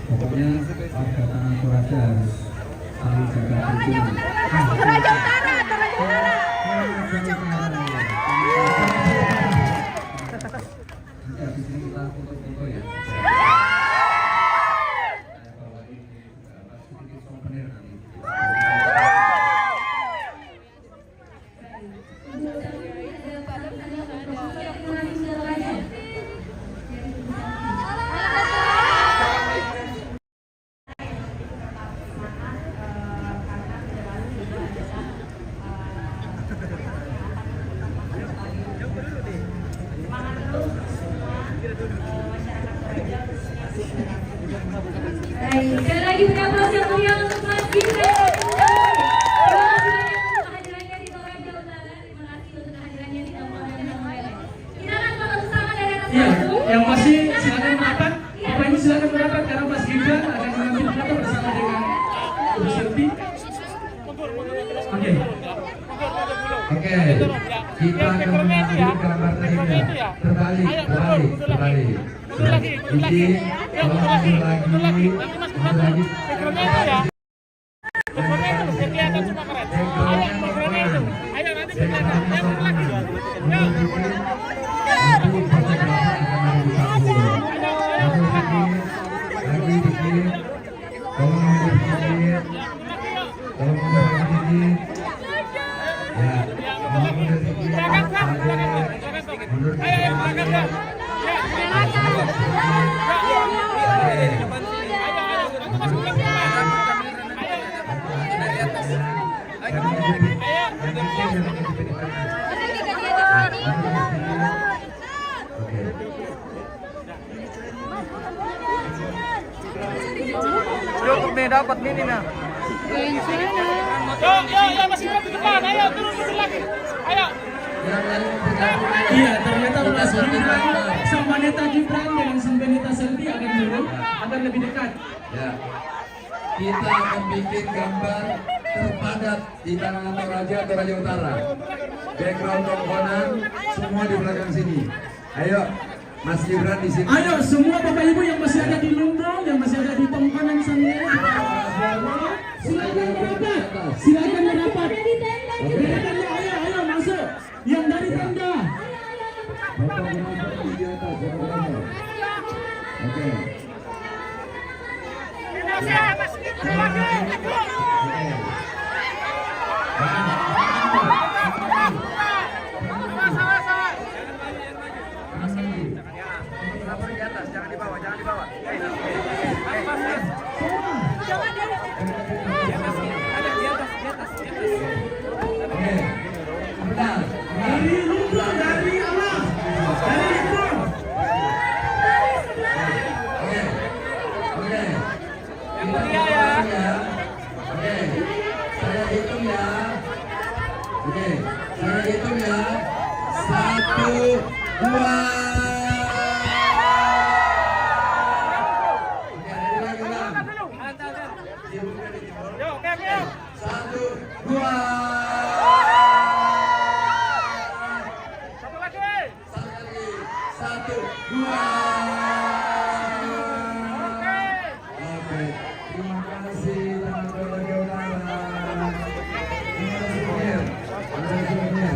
Pokoknya warga Tanah Toraja harus saling jaga rukun. Toraja Utara, Toraja Utara. Nanti habis ini kita foto-foto ya. Baik, sekali lagi beri aplaus yang meriah untuk Mas Gibran. Terima kasih banyak untuk kehadirannya di Toraja Utara. Terima kasih untuk kehadirannya di Taman yang lain. Kita akan foto bersama dari atas Iya, panggung. yang masih silakan merapat. Bapak Ibu silakan merapat karena Mas Gibran akan mengambil foto bersama dengan Ibu Selvi. Oke. Oke, kita akan mengambil gambar ketiga. Terbalik. Izin, tolong mundur lagi. Mundur Cukup nih, dapat mini nah. Yo, masih di depan. Ayo, turun lagi. Ayo. Iya, ternyata Mas Gibran, sang wanita Gibran dengan sang wanita Selvi akan turun, akan lebih dekat. Ya. Kita akan bikin gambar terpadat di Tanah Toraja, Toraja Utara. Background tongkonan semua di belakang sini. Ayo, Mas Gibran di sini. Ayo, semua Bapak Ibu yang masih ada di Lumbung, yang masih ada di tongkonan sana, silakan merapat. Silakan merapat. Ayo, masuk. Yang dari tenda. Oke. Di atas, jangan di bawah, jangan di bawah. Dari Lumbung, dari Allah, dari Lumbung. Oke, saya hitung ya. Oke, saya hitung ya. 1, 2. Oke, ada lagi ulang. Yo, Kevin. 1, 2. Satu lagi. Satu lagi. 1, 2. Oke, terima kasih Tanah Toraja Utara. Terima kasih Mir. Terima kasih Mir.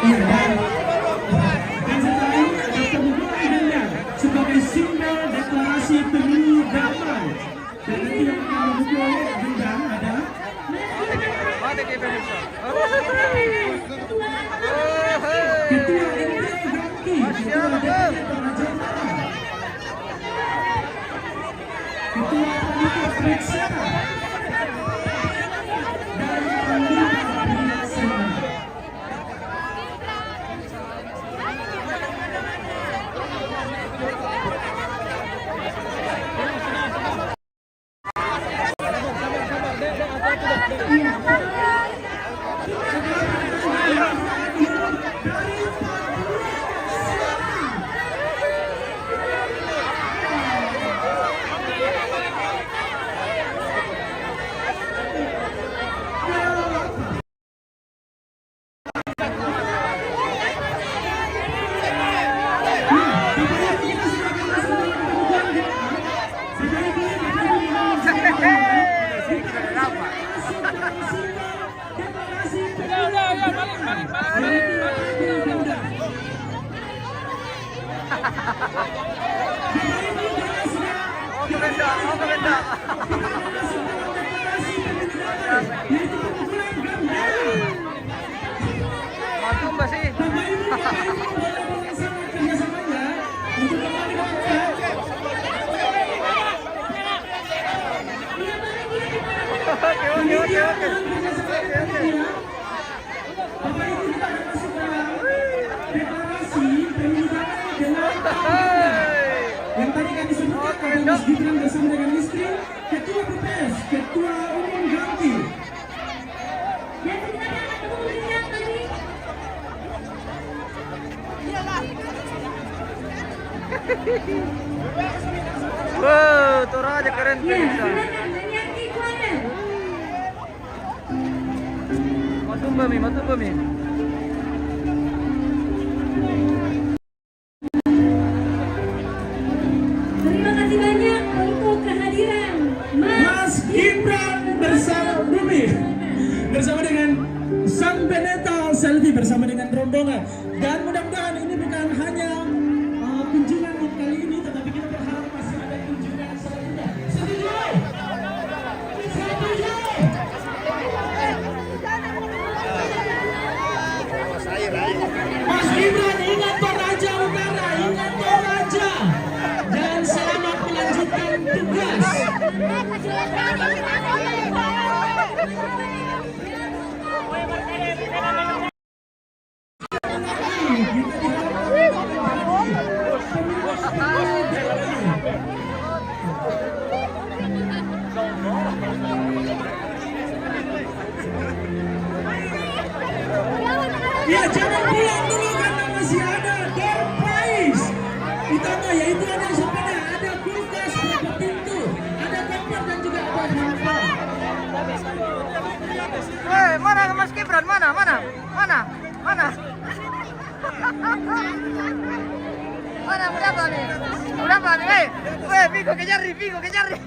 Iya, dan setelah ini ada pembukaan benda sebagai simbol deklarasi pemilu damai. Dan nanti yang akan memukul benda ada Mati ke Indonesia. Ketua MPR Gangki, Ketua DPD Toraja Utara, Ketua Panitia Pelaksana, dan Panitia Pelaksana. Mantul ba sih? Yang tadi kami sebutkan pada Mas Gibran bersama dengan istri, Ketua PPS, Ketua Umum Gangki. Dan sebenarnya akan mengumpulkan tadi. Wow, Toraja keren tuh Ya, bisa. silakan banyak iklannya. Matumba mi. Terima kasih banyak untuk kehadiran Mas Gibran bersama Bumi, bersama dengan sang pendeta Selvi, bersama dengan rombongan. Dan mudah-mudahan ini bukan hanya kunjungan kali ini, tetapi kita berharap masih ada kunjungan selanjutnya. Setuju? Setuju? Mas Gibran ingat Utama yaitu ada sepeda, ada kulkas, ada pintu, ada kompor dan juga ada lampu. Mana Mas Gibran? Mana? Mana berapa nih? Berapa nih? Vigo kejar nih.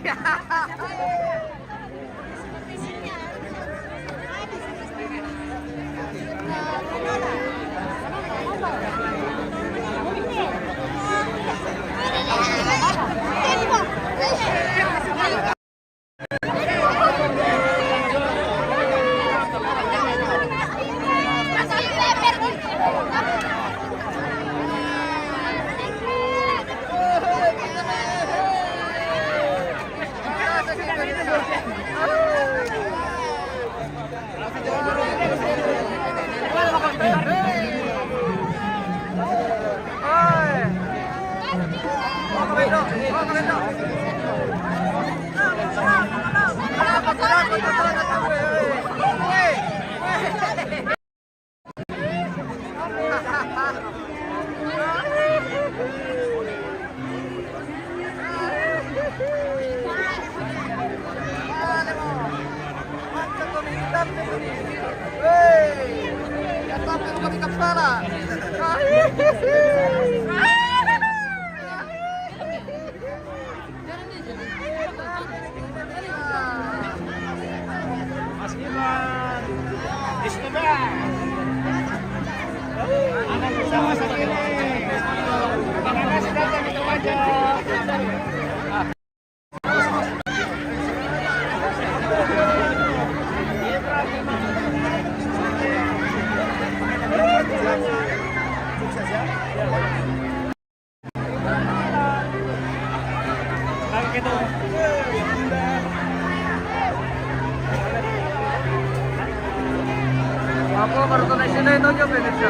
Aku baru connection itu aja pemirsa.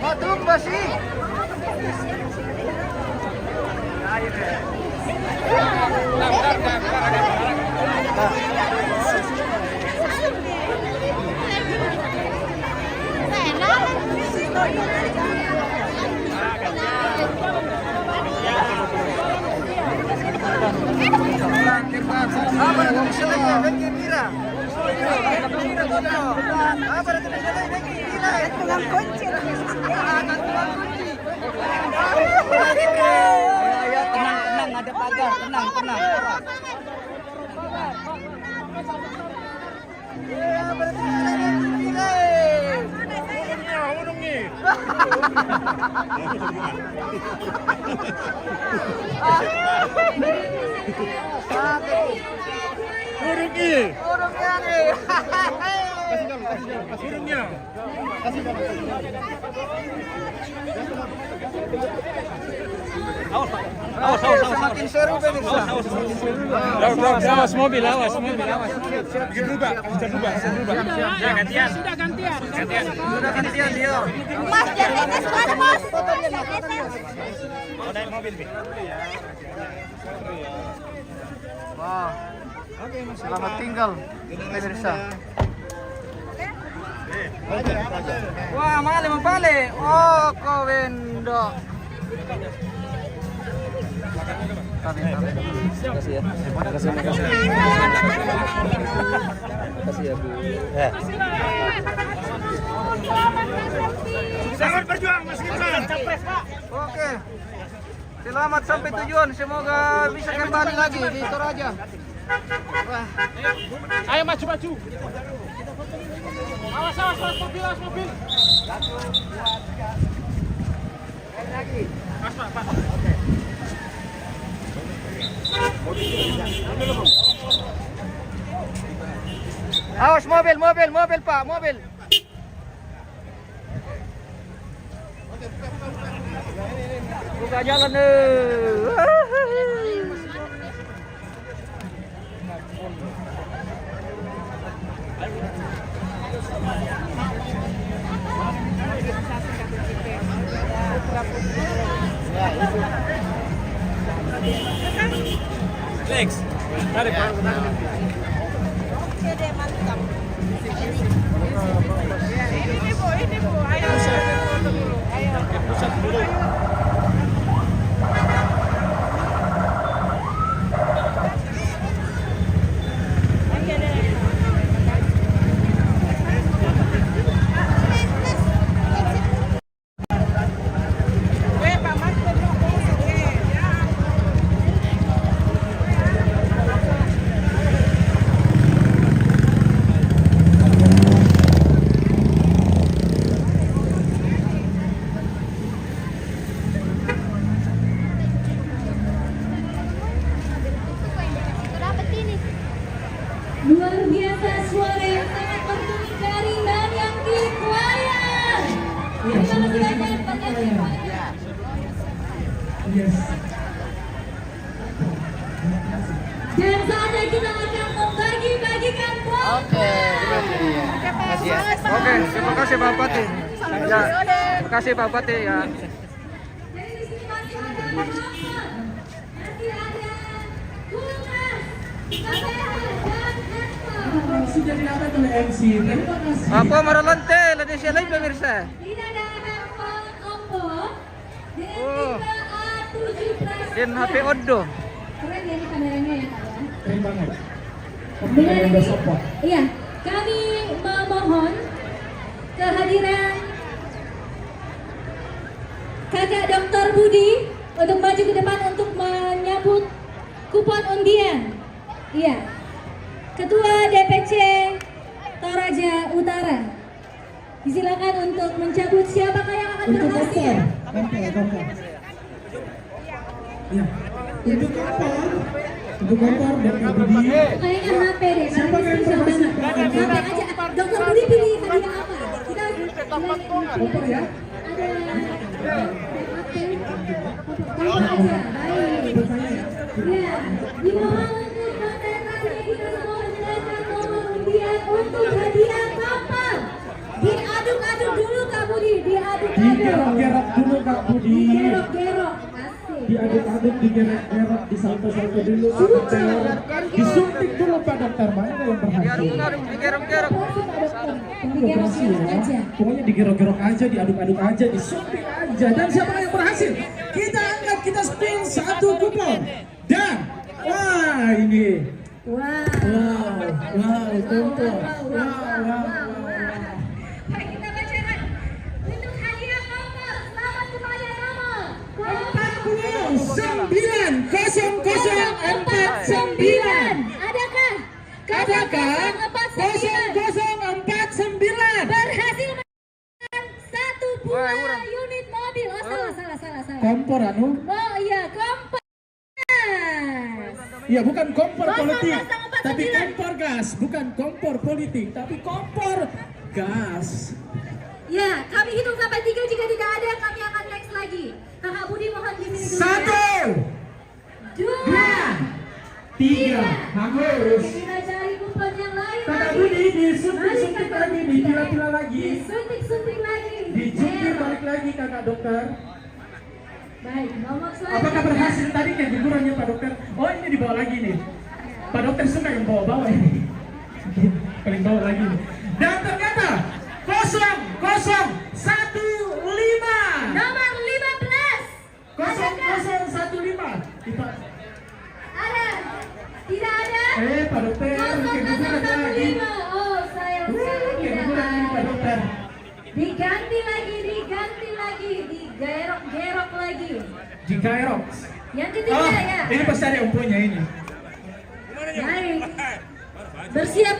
Matumba sih. Tenang, ada pagar, tenang. Awas, semakin seru pemirsa. Awas mobil. Bisa berubah. Sudah gantian dia. Mas, jangan suara mas. Naik mobil nih. Wah. Selamat tinggal pemirsa. Wah, mali mempale. Oh, kowendo. Makasih ya. Makasih ya, Bu. Selamat berjuang Mas Gibran. Oke. Selamat sampai tujuan. Semoga bisa kembali lagi di Toraja. Ayo maju. Awas mobil. Pas. Awas mobil Pak, mobil. Buka jalan Lex, tarik Pak. Oke deh, mantap. Ini Bu, ayo. Pusat dulu. Oke deh. Pak Mas, oke. Luar biasa suara yang sangat merdu dari Nanyang Choir. Terima kasih banyak Pak. Dan saatnya kita akan membagi-bagikan poin. Oke, terima kasih Pak Bupati. Ya, terima kasih Pak Bupati ya. Dari di sini masih ada Muhammad, masih ada Kulkas, dan Hesma. Sudah diangkat oleh MC. Terima kasih. Apa Maralante, Indonesia Live pemirsa. Tidak ada handphone Oppo dengan Oh. tipe A17. Dan HP Odo. Keren ya ini kameranya ya Kak ya. Keren banget. Dengan ini, iya, kami memohon kehadiran Kakak Dr. Budi untuk maju ke depan untuk menyambut kupon undian. Iya. Ketua DPC Toraja Utara. Disilakan untuk mencabut siapakah yang akan berhasil. Untuk kompor Dr. Budi. Kayaknya HP deh, siapa yang berhasil? HP aja. Dr. Budi pilih hadiah apa? Kita Kompor ya. ada HP. Kompor aja, baik. Ya, dimohon untuk konsentrasi kita semua menjelaskan nomor undian untuk hadiah kompor. Diaduk-aduk dulu Kak Budi, diaduk-aduk. Digerok-gerok dulu Kak Budi. Digerok-gerok, asik. Diaduk-aduk, digerok-gerok, disalto-salto dulu. Disuntik dulu Pak Dokter. Mana yang berhasil? Digerok-gerok. Digerok-gerok aja. Pokoknya digerok-gerok aja, diaduk-aduk aja, disuntik aja. Dan siapa yang berhasil? Kita angkat, kita spin satu kupon. Dan, wah ini. Wow. Kumpul. Mari kita bacakan untuk hadiah kompor. Selamat kepada nomor 49. Adakah? Adakah 0049 berhasil mendapatkan satu buah Wah, unit mobil. Oh, salah. Kompor anu? Oh iya, kompor. Ya bukan kompor politik, 0049. tapi kompor gas. Bukan kompor politik, tapi kompor gas. Ya, kami hitung sampai 3. Jika tidak ada, kami akan next lagi. Kakak Budi mohon di sini dulu. 1, 2, 3, hangus. kita cari kupon yang lain Kakak lagi. Budi disuntik-suntik lagi, dipila-pila lagi, Disuntik lagi. dijungkir balik lagi Kakak Dokter. Baik, nomor selanjutnya. Apakah berhasil tadi kan hiburannya Pak Dokter? Oh ini dibawa lagi nih. Pak Dokter suka yang bawa-bawa ini. Paling bawa lagi. Dan ternyata 0015. Nomor 15. 0015. Ada? Tidak ada? Pak Dokter, keguguran lagi. 0015. Oh, sayang sekali tidak Keguguran ini Pak Dokter. ada. Diganti lagi, digerok-gerok lagi. Jika Erok. Yang ketiga ya. Ini pasti ada umpunya ini. Baik, Bersiap.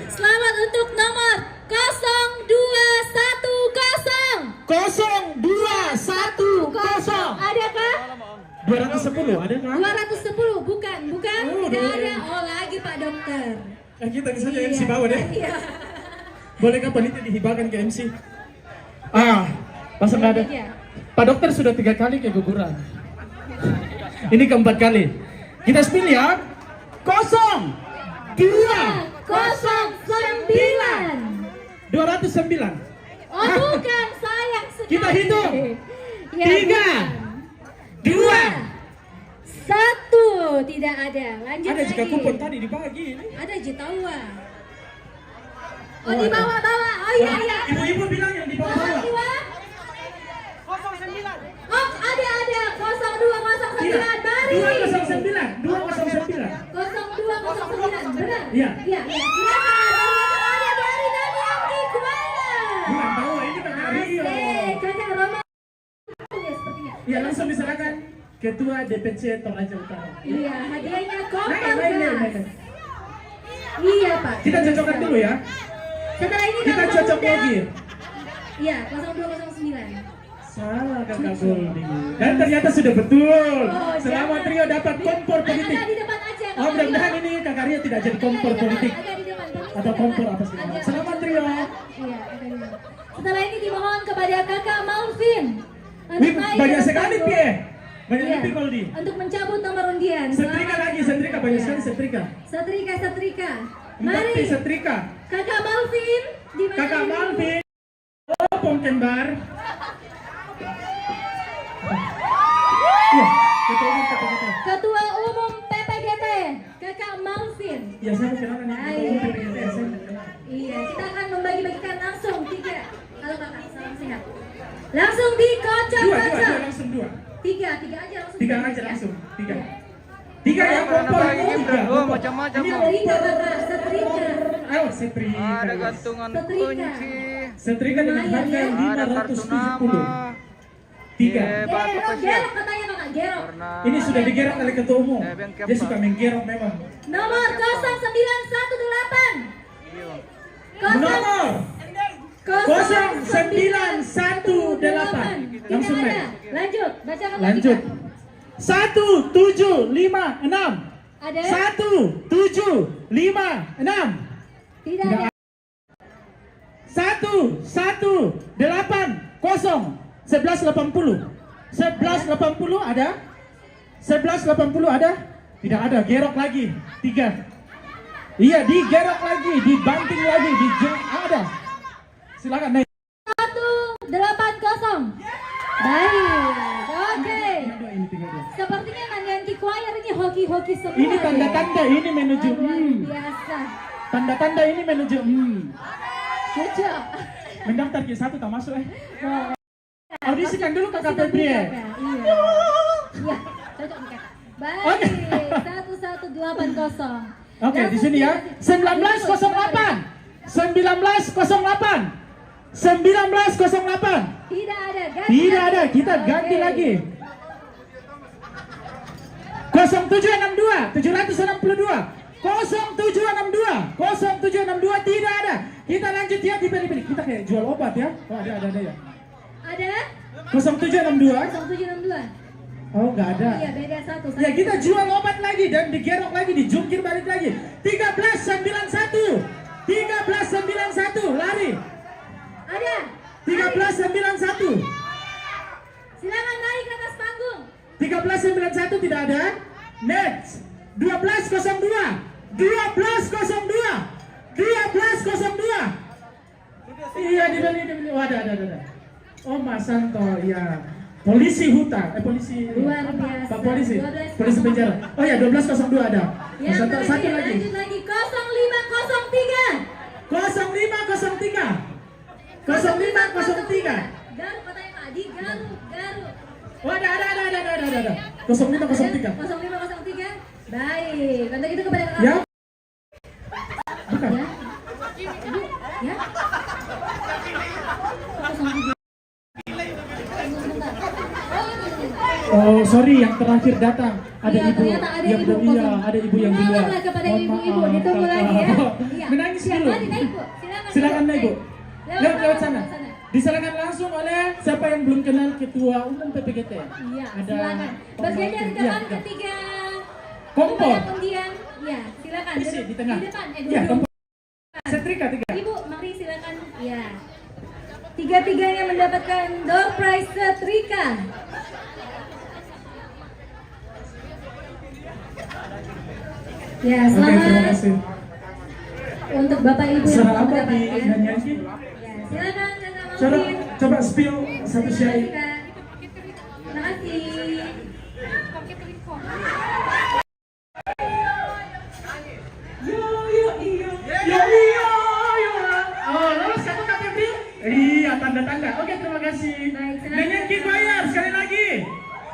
Selamat untuk nomor 0210. 0210. Adakah? 210 ada kah? 210 bukan. Tidak ada. Oh, lagi Pak Dokter. Kita saja MC bawa deh. Iya. Bolehkah panitia dihibahkan ke MC? Masa nggak ada? Iya. Pak Dokter sudah 3 kali keguguran. Ini keempat kali. Kita spill ya. 209. 209. Oh, bukan, sayang sekali. Kita hitung. Ya, 3, 2. 1. Tidak ada. Lanjut Ada lagi. juga kupon tadi dibagi ini. Ada Jitawa. Oh, di bawah. Oh iya. Ibu-ibu bilang yang di bawah. Oh, ada 0209. Iya. Mari. 209. 0209. Benar? Iya. Silakan. Ada dari Daniel Kikuana. Bukan bawah ini kakak Rio. Kakak Roma. Ya, sepertinya. Ya langsung diserahkan Ketua DPC Toraja Utara. Iya, hadiahnya Naik. kompor. Iya, Pak. Kita cocokkan dulu ya. Setelah ini Kita kamu cocok undang- lagi. Iya, 0209. Salah kakak Goldie. Dan ternyata sudah betul. Oh, Selamat jangan. Rio dapat kompor politik. Ada di depan aja. Oh, mudah-mudahan ini kakak Rio tidak jadi kompor politik Ada di depan. atau kompor apa sih? Ada. Selamat Rio. Iya, ada di depan. Setelah ini dimohon kepada kakak Malvin. untuk Wih, naik banyak ke sekali panggung. Pie. Banyak Iya, lebih Goldie. untuk mencabut nomor undian. Setrika Selamat. lagi, setrika banyak Iya. sekali setrika. Setrika. Mari Mari. setrika. Kakak Malvin. Di mana Kakak ini? Malvin. Oh, Pongkembar. Iya, ketua umum PPGT. Ketua Umum PPGT, Kakak Malvin. Ya, saya kenal nih ketua umum PPGT. Saya kenal. Iya, kita akan membagi-bagikan langsung 3. Halo kakak, salam sehat. Langsung dikocok. Dua, langsung 2. 3 aja langsung. 3 aja langsung, 3. 3 ya, Karena kompor. bagi Gibran, Kompor. macam-macam. Ini Setrika kakak, setrika. Ayo, setrika. Ada gantungan Setrika. kunci. Setrika dengan Lumayan, harga ya. Ada kartu 570. nama. 3. Batu Gerok kesiap. katanya kakak, gerok. Karena Ini sudah digerok oleh ketua umum. bengkel, Dia Pak. suka menggerok memang. Nomor 0918. Iya. Nomor 0918. 0918. Langsung Tidak naik. ada. Lanjut, bacakan lagi. Lanjut. Kak. 1756. Ada? 1756. Tidak ada. 1180. 1180. 1180 ada? 1180 ada? Tidak ada, gerok lagi. 3. Iya, digerok lagi, dibanting lagi, ada. Silakan naik. 180. Baik. Oke. Ini 32. Sepertinya Nanian Choir ini hoki-hoki semua. Ini ya. tanda-tanda ini menuju Luar biasa. Tanda-tanda ini menuju Cocok. Mendaftar Q1 tak masuk Wow. Audisikan dulu kakak Sudah Febri. buka, Kak. Iya. Iya, cocok nih kakak. Baik. 1180. Oke, di sini ya. 1908. 1908. 1908. Tidak ada. Ganti Tidak lagi. ada, kita ganti Oke. lagi. 0762, 762. 0762, 0762 tidak ada. Kita lanjut ya, dibeli-beli. Kita kayak jual obat ya. Oh, ada ya. Ada? 0762. 0762. Oh, nggak ada. Iya, beda satu. Ya, kita jual obat lagi dan digerok lagi, dijungkir balik lagi. 1391. 1391, lari. Ada. 1391. Silakan naik ke atas panggung. 1391 tidak ada. Next. 1202. 1202. 1202. Iya, dibeli. Oh, ada. Oh, Mas Santo, ya. Polisi hutan, polisi. Luar biasa. Pak polisi. 1202. Polisi penjara. Oh ya, 1202 ada. Mas Yang Santo, terakhir, satu lagi. lanjut lagi 0503. 0503. 0503. Garuk katanya Pak Adi, garuk. Oh, ada. 0503. 0503. Baik, untuk itu kepada kakak. Ya. Bukan. Ya. Ibu, ya. 03. Tunggu sebentar. Oh, ini. Oh, sorry, yang terakhir datang. Ada Iya, ibu ternyata ada yang ibu belum, iya, kosong. ada ibu yang duluan. Mohonlah kepada Mohon ibu-ibu, maaf, ditunggu kakak. lagi ya. Iya. Menangis Siap, dulu. mari naik, Bu. Silakan. Silakan naik, Bu. Lewat sana. lewat Diserahkan langsung oleh siapa yang belum kenal Ketua Umum PPGT. Iya, Ada silakan. Berjajar di depan iya. ketiga Kompor. tempat undian. Iya, silakan. Isi di tengah. Di depan, Iya, duduk. kompor. Setrika 3. Ibu, mari silakan. Iya. Tiga-tiganya mendapatkan door prize setrika. Ya, Oke, terima selamat kasih. untuk Bapak Ibu yang Suara telah apa di mendapatkan. nyanyi? Ya, silakan Kakak Coba, Maudin. coba spill satu Terima syair. kasih, Kak. Terima kasih. Oh, lolos satu Kak Febri? Iya, tanda-tanda. Oke, terima kasih. Baik, silakan. Nyanyian King bayar sekali lagi.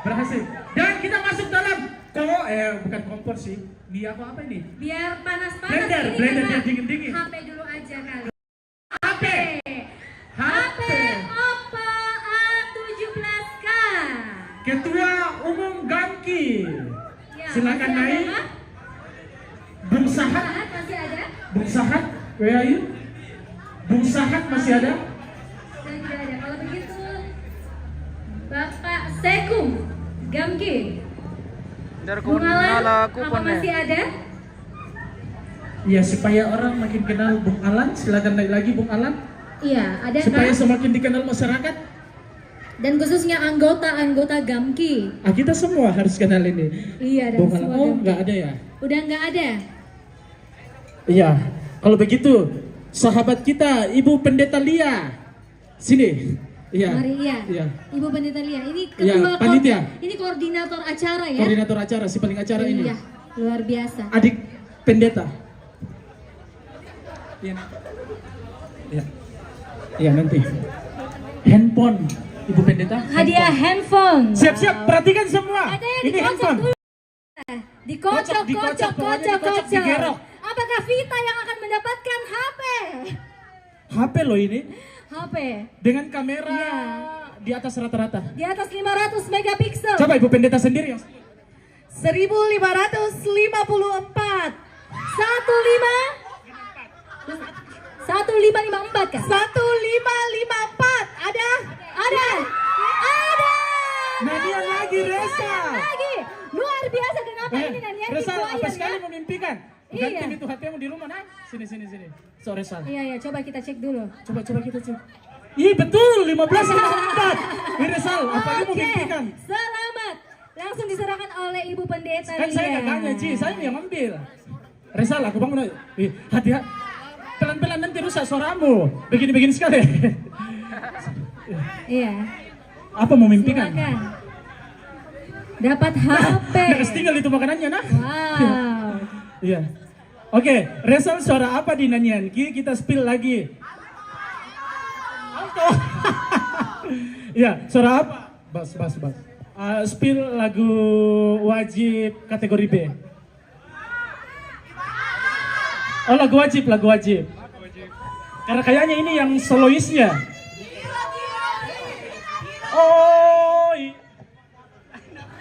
Berhasil. Dan kita masuk dalam bukan kompor sih. Dia apa ini? Biar panas-panas Blender, ini blender Kakak. biar dingin-dingin. HP dulu aja kali. HP. HP Oppo A17K. Ketua Umum Gamki. Ya, Silakan masih ada, naik. Pak? Bung Sahat. Sahat masih ada? Bung Sahat, where are you? Bung Sahat masih ada? Dan tidak ada. Kalau begitu Bapak Sekum Gamki. Dari Bung Alan, nala apa kuponnya. masih ada? Ya, supaya orang makin kenal Bung Alan, silakan naik lagi Bung Alan. Iya, ada Supaya Kak? semakin dikenal masyarakat. Dan khususnya anggota-anggota Gamki. Kita semua harus kenal ini. Iya, dan Bung Alan, semua oh Gamki. nggak ada ya? Udah nggak ada. Iya, kalau begitu sahabat kita Ibu Pendeta Lia, sini. Iya. Mari iya. Iya. Ibu Pendeta Lia, ini Iya, ketua panitia. ini koordinator acara ya. Koordinator acara, si paling acara ini. Iya, luar biasa. Adik pendeta. Iya. Iya. Iya, nanti. Handphone Ibu Pendeta. Hadiah handphone. Siap-siap, perhatikan semua. Ada yang Ini dikocok handphone. dulu. Dikocok, Dikocok, pokoknya kocok. digerok. Apakah Vita yang akan mendapatkan HP? HP loh ini HP dengan kamera Iya. di atas rata-rata. di atas 500 megapiksel. Coba Ibu Pendeta sendiri yang 1554. 1554 kan? 1554. Ada? Ada. Nania lagi Resa. Lagi. Luar biasa kenapa ini Nania Resa King apa Choir, sekali ya? memimpikan. Iya. Ganti itu HP-mu di rumah, nah. Sini. So Resa. Iya, coba kita cek dulu. Coba kita cek. Iya betul, 1554. Ini Resal, apa ini Oke, memimpikan? selamat. Langsung diserahkan oleh Ibu Pendeta Kan saya Lia. gak tanya, Ci, saya yang ambil. Resal, aku bangun. Hati-hati. Pelan-pelan nanti rusak suaramu. Begini-begini sekali. Iya. Apa memimpikan? Silakan. Dapat HP. Nggak tinggal itu makanannya, nah. Wow. Iya. Oke, Resal suara apa di nyanyian? Kita spill lagi. Alto. Iya, suara apa? Bas. Spill lagu wajib kategori B. Oh, lagu wajib. Karena kayaknya ini yang soloisnya.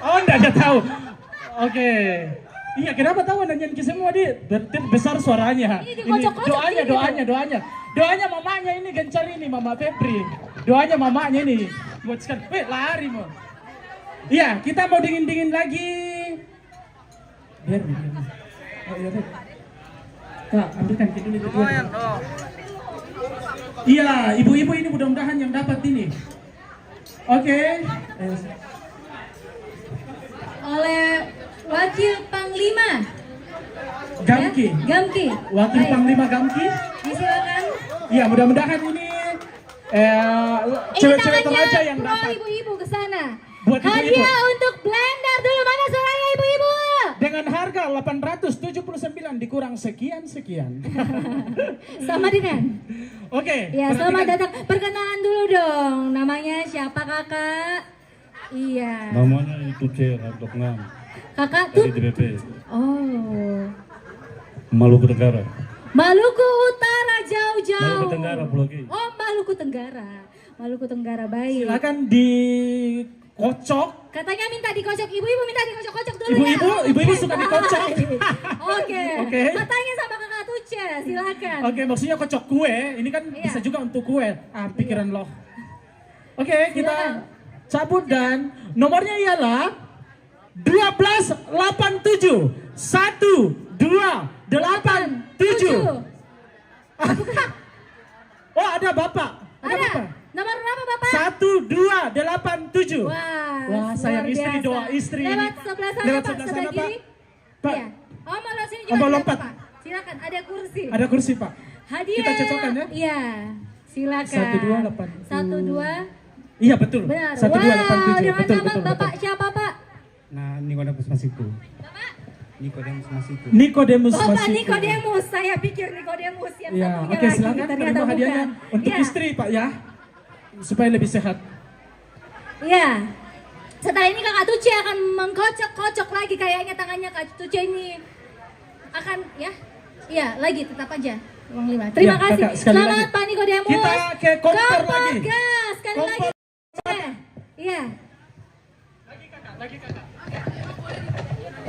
Oh, enggak tahu. Oke. Iya, kenapa tahu nyanyian semua di besar suaranya. Ini Ini dikocok-kocok doanya. Doanya mamanya ini gencar ini, Mama Febri. Doanya mamanya ini. Buat sekali. Lari mau. Iya, kita mau dingin-dingin lagi. Biar. Oh, iya, Beb. Kak, ambilkan kita ini berdua. Lumayan, oh. Iya, ibu-ibu ini mudah-mudahan yang dapat ini. Oke. Oleh Wakil Panglima Gamki. ya? Gamki. Wakil Baik. Panglima Gamki. Disilakan. Iya, mudah-mudahan ini cewek-cewek Toraja yang semua dapat. ibu-ibu ke sana. Buat ibu-ibu. Hadiah untuk blender dulu, mana suaranya ibu-ibu? Dengan harga 879 dikurang sekian. Sama dengan. Oke. Ya, perhatikan. selamat datang. Perkenalan dulu dong. Namanya siapa kakak? Iya. Namanya itu C. Radoknam Kakak tuh. dari DPP Oh. Maluku Tenggara. Maluku Utara jauh-jauh. Maluku Tenggara, Pulau G. Oh, Maluku Tenggara. Maluku Tenggara, baik. Silakan dikocok Katanya minta dikocok, ibu-ibu minta dikocok-kocok dulu ya. Ibu-ibu suka dikocok. Oke. Oke. Katanya sama kakak Tuce, silakan. Oke, maksudnya kocok kue, ini kan Iya. bisa juga untuk kue. Pikiran lo. Oke, kita cabut dan nomornya ialah 1287 1287. Oh, ada Bapak. Ada Bapak. Nomor berapa Bapak? 1287. Wah, sayang luar istri, biasa. doa istri. Lewat sebelah sana Lewat Pak, sebelah sebelah sana, Pak. kiri. Pak. Iya. Oh, mau lewat sini juga. Oh, mau silakan, lompat. Pak. Silakan, ada kursi. Ada kursi, Pak. Hadiah. Kita cocokkan ya? Iya. Silakan. 1287. 12. Iya, betul. Benar. 1287. Wow, dengan Betul, nama betul, Bapak betul. siapa Pak? Nah, Nikodemus Masiku. Bapak? Nikodemus Masiku. Nikodemus Bapak Masiku. Nikodemus, saya pikir Nikodemus yang Ya, satunya oke, lagi. silakan Ternyata terima bukan. hadiahnya untuk Iya. istri, Pak ya. Supaya lebih sehat. Iya. Setelah ini Kakak Tuce akan mengkocok-kocok lagi kayaknya tangannya Kak Tuce ini akan ya. Iya, lagi tetap aja. Uang 5. Terima Ya, kasih. Kakak, sekali Selamat lagi. Pak Nikodemus. Kita ke kompor lagi. Gas, sekali Kompor. lagi. Iya. Lagi kakak.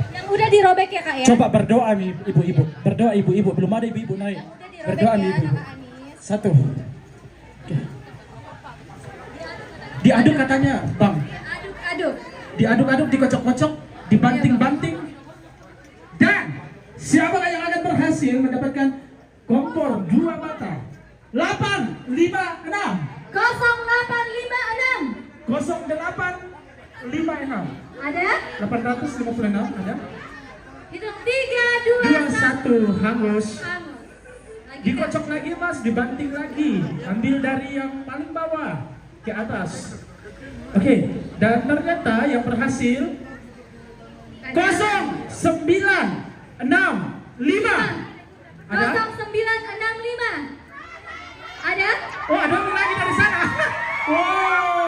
Yang udah dirobek ya Kak ya. Coba berdoa nih ibu-ibu. Berdoa ibu-ibu. Belum ada ibu-ibu naik. Yang udah dirobek Berdoa ya nih ibu-ibu. Kakak Anis. Satu. Oke. Diaduk katanya, Bang. Aduk-aduk. Diaduk-aduk, dikocok-kocok, dibanting-banting. Dan siapa yang akan berhasil mendapatkan kompor 2 mata? 856 0856. 0856 Ada? 856 ada? Hitung 3, 2, 21 hangus. Lagi. Dikocok lagi Mas, dibanting lagi. Ambil dari yang paling bawah ke atas. Oke, dan ternyata yang berhasil 0965. Ada? 0965. Ada? Oh, ada orang lagi dari sana. Wow.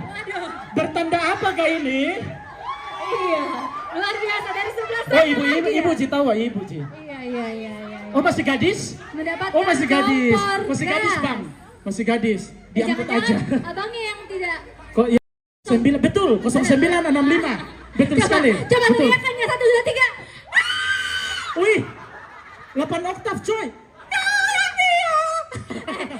Waduh. Bertanda apa kak ini? Iya. Luar biasa dari sebelah sana. Oh, ibu lagi ya? Ji tahu, ibu Ji. Iya. Oh, masih gadis? Mendapatkan Oh, masih gadis. kompor Masih gadis, gas. Bang. Masih gadis. Diangkut aja. Jangan-jangan abangnya yang tidak. Kok ya 9 betul 0965. Betul sekali. Coba Betul. teriakannya 1, 2, 3. Wih. 8 oktav, coy.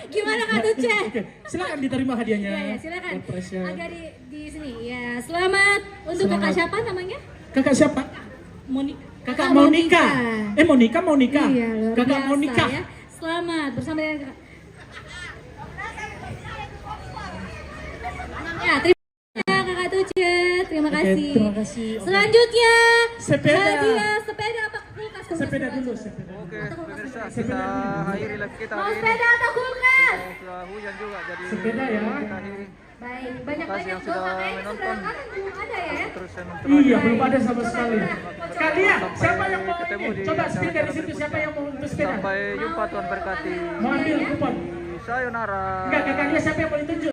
Gimana Kak Tuce? Oke, silakan diterima hadiahnya. Iya, silakan. God bless you. Agak di sini. Ya, selamat untuk Selamat. kakak siapa namanya? Kakak siapa? Monika. Kakak Monika. Monika. Iya, luar Kakak biasa Monika. ya. Selamat bersama dengan kakak. Ya, terima kasih Kakak Tuce. Terima Oke, kasih. terima kasih. Oke. Selanjutnya Sepeda. hadiah sepeda apa kulkas? Sepeda dulu, sepeda. Oke, pemirsa, kita akhiri live kita Mau hari ini. sepeda atau kulkas? Sudah hujan juga, jadi Sepeda ya. kita akhiri. Baik, Terima kasih banyak-banyak yang doa. sudah Kayaknya menonton. sebelah kanan belum ada ya? Terus saya Iya, mencoba. belum ada sama sekali. Kalian, Sampai siapa yang mau ketemu ini? di Coba acara speak dari kita situ, berikutnya. siapa yang mau untuk sepeda? Sampai jumpa, Tuhan berkati. Mau ambil kupon? Sayonara. Enggak, kakaknya siapa yang mau ditunjuk?